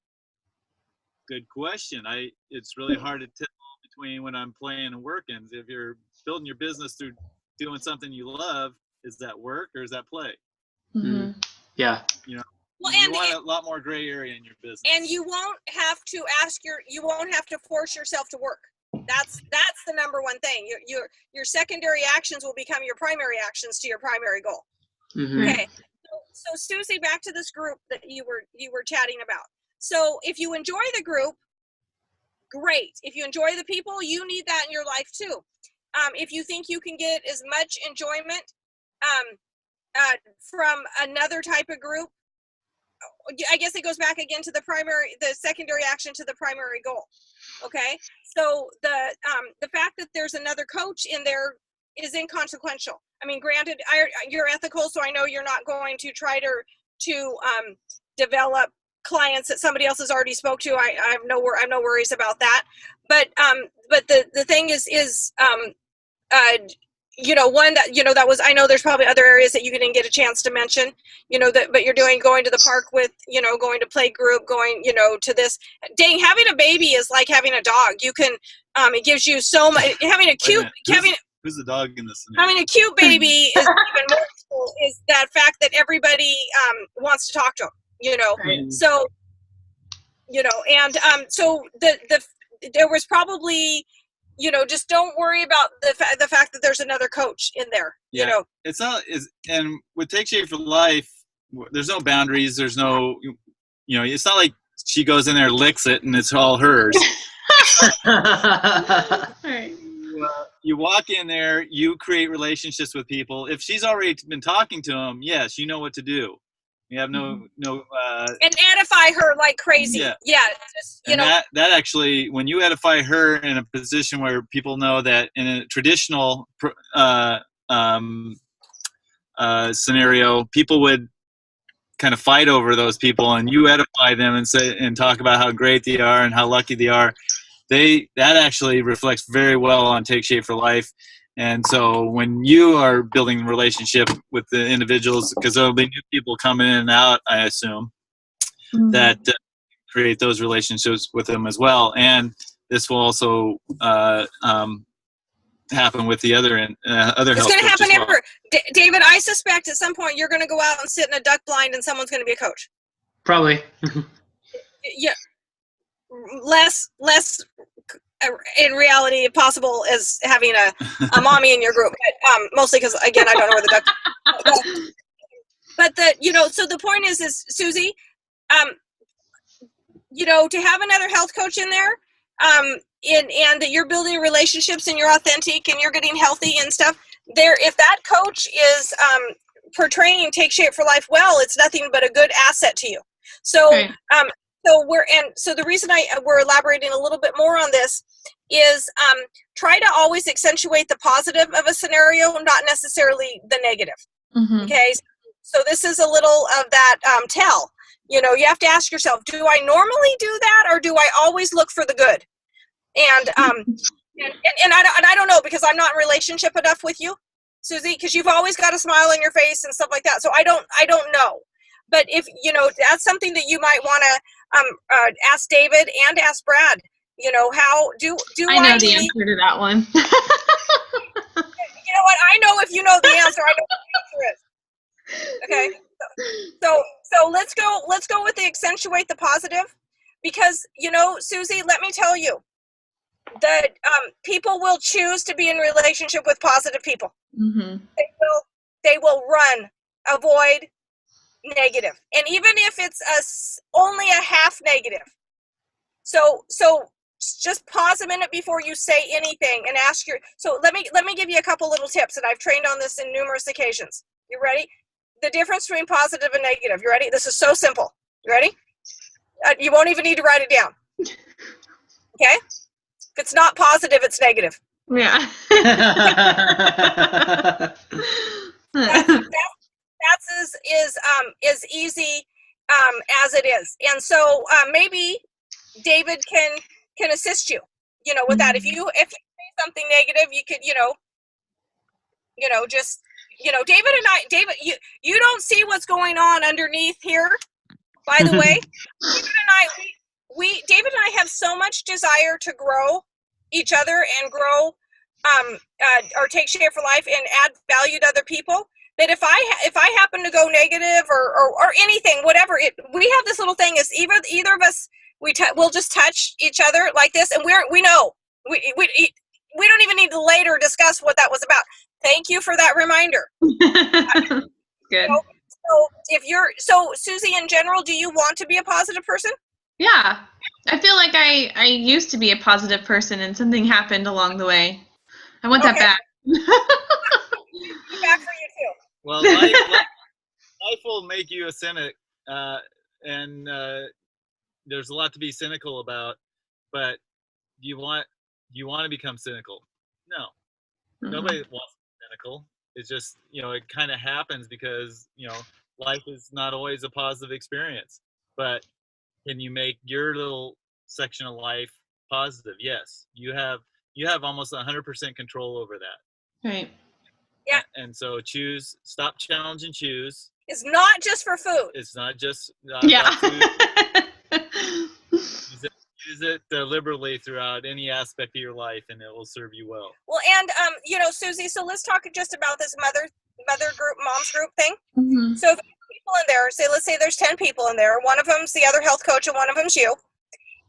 good question. It's really hard to tell between when I'm playing and working. If you're building your business through doing something you love, is that work or is that play? Mm-hmm. Yeah. well, You want a lot more gray area in your business. and you won't have to force yourself to work. That's the number one thing. Your secondary actions will become your primary actions to your primary goal. Mm-hmm. Okay. So Susie, back to this group that you were chatting about. So if you enjoy the group, great. If you enjoy the people, you need that in your life too. If you think you can get as much enjoyment from another type of group, I guess it goes back again to the secondary action to the primary goal. Okay, so the fact that there's another coach in there is inconsequential. I mean, granted, you're ethical, so I know you're not going to try to develop clients that somebody else has already spoke to. I have no worries about that. But the thing is one that was, I know there's probably other areas that you didn't get a chance to mention, but you're going to the park with, going to play group, going, to this. Dang, having a baby is like having a dog. You can, it gives you so much, Who's the dog in this scenario? having a cute baby is even more cool, is that fact that everybody wants to talk to them, Right. So, and so there was probably, just don't worry about the fact that there's another coach in there. Yeah. It's not and with Take Shape for Life, there's no boundaries. There's no, it's not like she goes in there, licks it, and it's all hers. Right. You you walk in there, you create relationships with people. If she's already been talking to them, yes, you know what to do. You have no And edify her like crazy. Yeah. Just, and that actually, when you edify her in a position where people know that in a traditional scenario, people would kind of fight over those people, and you edify them and say and talk about how great they are and how lucky they are. That actually reflects very well on Take Shape for Life. And so when you are building a relationship with the individuals, because there'll be new people coming in and out, I assume, that create those relationships with them as well. And this will also happen with the other health It's going to happen as well. everywhere. David, I suspect at some point you're going to go out and sit in a duck blind and someone's going to be a coach. Probably. Yeah. Less in reality possible as having a mommy in your group, but mostly because, again, I don't know where the duck. But so the point is Susie, to have another health coach in there, and that you're building relationships and you're authentic and you're getting healthy and stuff. If that coach is portraying Take Shape for Life well, it's nothing but a good asset to you. So, Right. So the reason we're elaborating a little bit more on this is try to always accentuate the positive of a scenario, not necessarily the negative. Mm-hmm. Okay, so this is a little of that tell. You have to ask yourself, do I normally do that, or do I always look for the good? And I don't know, because I'm not in relationship enough with you, Susie, because you've always got a smile on your face and stuff like that. So I don't know. But if that's something that you might want to ask David and ask Brad. How do I know the answer to that one. You know what? I know if you know the answer, I know what the answer is. Okay. So let's go with the accentuate the positive, because Susie, let me tell you that people will choose to be in relationship with positive people. Mm-hmm. They will run, avoid negative, and even if it's only a half negative. So just pause a minute before you say anything and ask so let me give you a couple little tips, and I've trained on this in numerous occasions. You ready? The difference between positive and negative. You ready? This is so simple. You ready? You won't even need to write it down. Okay? If it's not positive, it's negative. Yeah. That's as easy as it is. And so maybe David can assist you, with that. If you say something negative, you could, just, David, you don't see what's going on underneath here, by the way. David and I have so much desire to grow each other and grow or Take Shape for Life and add value to other people, that if I happen to go negative or anything, whatever, we have this little thing is either of us, we'll just touch each other like this, and we know we don't even need to later discuss what that was about. Thank you for that reminder. Good. So Susie, in general, do you want to be a positive person? Yeah, I feel like I used to be a positive person, and something happened along the way. I want that back. Back for you too. Well, life will make you a cynic, and there's a lot to be cynical about. But do you want to become cynical? No, nobody wants to be cynical. It's just it kind of happens because life is not always a positive experience. But can you make your little section of life positive? Yes, you have almost 100% control over that. Right. Yeah. And so stop challenging choose. It's not just for food. It's not just food. Use it deliberately throughout any aspect of your life, and it will serve you well. Well, and Susie, so let's talk just about this mother group, moms group thing. Mm-hmm. So if people in there, let's say there's 10 people in there, one of them's the other health coach and one of them's you.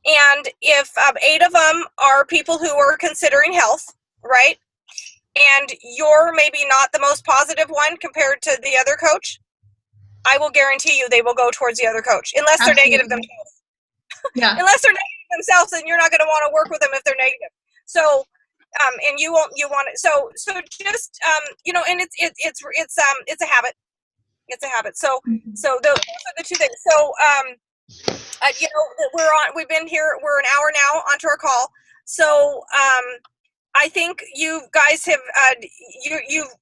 And if 8 of them are people who are considering health, right? And you're maybe not the most positive one compared to the other coach, I will guarantee you they will go towards the other coach, unless they're negative themselves. Yeah. Unless they're negative themselves, then you're not going to want to work with them if they're negative. So and you want it. So just you know, and it's a habit. It's a habit. So those are the two things. So you know, we've been here. We're an hour now onto our call. So I think you guys have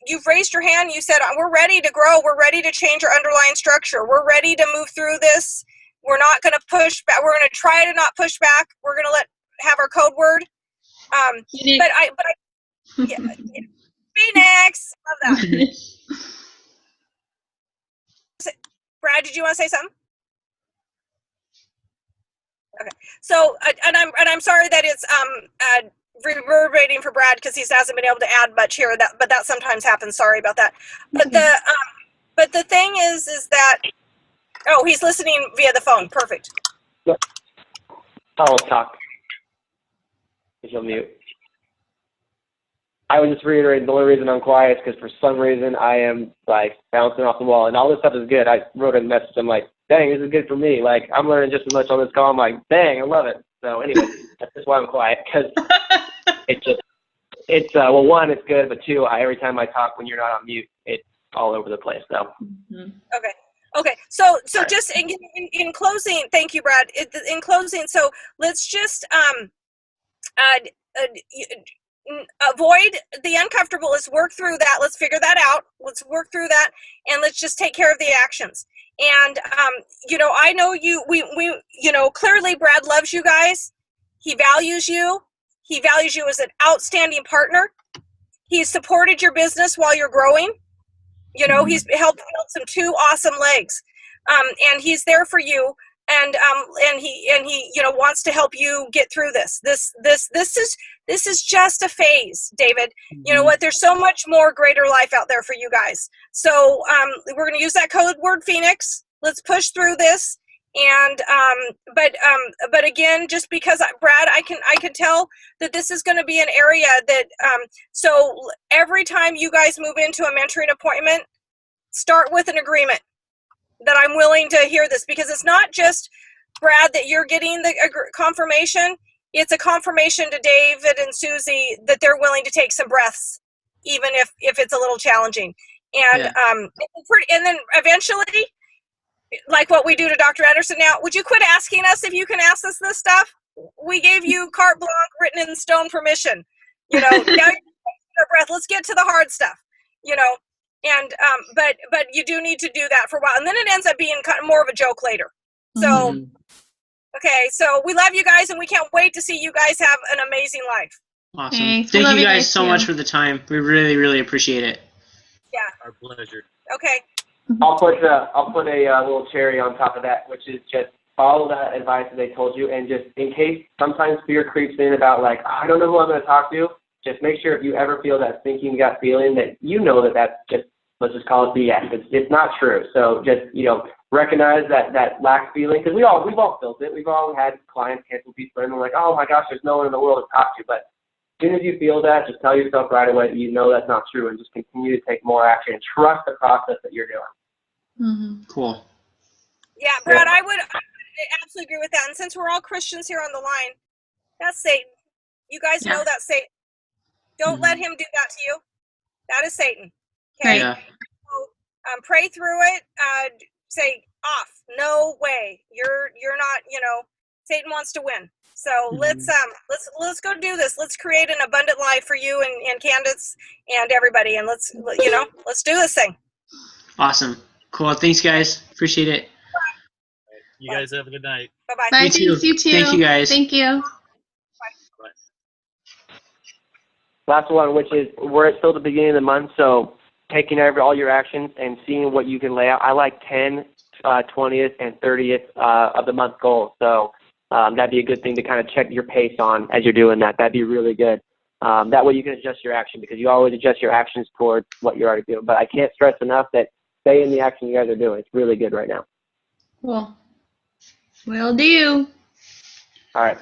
you've raised your hand. You said we're ready to grow. We're ready to change our underlying structure. We're ready to move through this. We're not going to push back. We're going to try to not push back. We're going to have our code word. Yeah, Phoenix, love that. Brad, did you want to say something? Okay. So, and I'm sorry that it's reverberating for Brad because he hasn't been able to add much here. But that sometimes happens. Sorry about that. But the thing is that he's listening via the phone. Perfect. Yep. I'll talk. You'll mute. I would just reiterate the only reason I'm quiet is because for some reason I am like bouncing off the wall, and all this stuff is good. I wrote a message. I'm like, dang, this is good for me. Like I'm learning just as much on this call. I'm like, dang, I love it. So anyway, that's just why I'm quiet, because it's well, one, it's good, but two, every time I talk when you're not on mute, it's all over the place. So. Okay. So just in closing, thank you, Brad. In closing, so let's just avoid the uncomfortable. Let's work through that. Let's figure that out. Let's work through that, and let's just take care of the actions. And you know, I know we you know, clearly Brad loves you guys. He values you. He values you as an outstanding partner. He's supported your business while you're growing. You know, he's helped build some 2 awesome legs, and he's there for you. And he you know, wants to help you get through this. This is just a phase, David. You know what? There's so much more greater life out there for you guys. So we're going to use that code word Phoenix. Let's push through this. And but again, just because Brad, I can tell that this is going to be an area that so every time you guys move into a mentoring appointment, start with an agreement that I'm willing to hear this, because it's not just Brad that you're getting the confirmation. It's a confirmation to David and Susie that they're willing to take some breaths, even if it's a little challenging. And and then eventually, like what we do to Dr. Anderson now, would you quit asking us if you can ask us this stuff? We gave you carte blanche, written in stone permission. You know, now you're taking a breath. Let's get to the hard stuff. You know. And but you do need to do that for a while, and then it ends up being kind of more of a joke later. So okay, so we love you guys, and we can't wait to see you guys have an amazing life. Awesome. Thanks. Thank you guys so much for the time. We really, really appreciate it. Yeah. Our pleasure. Okay. I'll put a little cherry on top of that, which is just follow that advice that they told you, and just in case sometimes fear creeps in about like, I don't know who I'm going to talk to. Just make sure if you ever feel that sinking gut feeling that you know that that's just, let's just call it BS. It's not true. So just, you know, recognize that lack feeling, because we've all felt it. We've all had clients cancel people and we're like, oh my gosh, there's no one in the world to talk to. But as soon as you feel that, just tell yourself right away that you know that's not true, and just continue to take more action and trust the process that you're doing. Cool. Yeah, Brad, I would absolutely agree with that. And since we're all Christians here on the line, that's Satan. You guys know that's Satan. Don't let him do that to you. That is Satan. Okay. Yeah. So, pray through it. Say off. No way. You're not. You know, Satan wants to win. So let's go do this. Let's create an abundant life for you and Candace and everybody. And let's do this thing. Awesome. Cool. Thanks, guys. Appreciate it. You guys have a good night. Bye-bye. Bye. You too. Thanks, you too. Thank you, guys. Thank you. Last one, which is we're still at the beginning of the month, so taking all your actions and seeing what you can lay out. I like 10th, 20th, and 30th of the month goals. So that'd be a good thing to kind of check your pace on as you're doing that. That'd be really good. That way you can adjust your action, because you always adjust your actions towards what you're already doing. But I can't stress enough that stay in the action you guys are doing. It's really good right now. Cool. Will do. All right.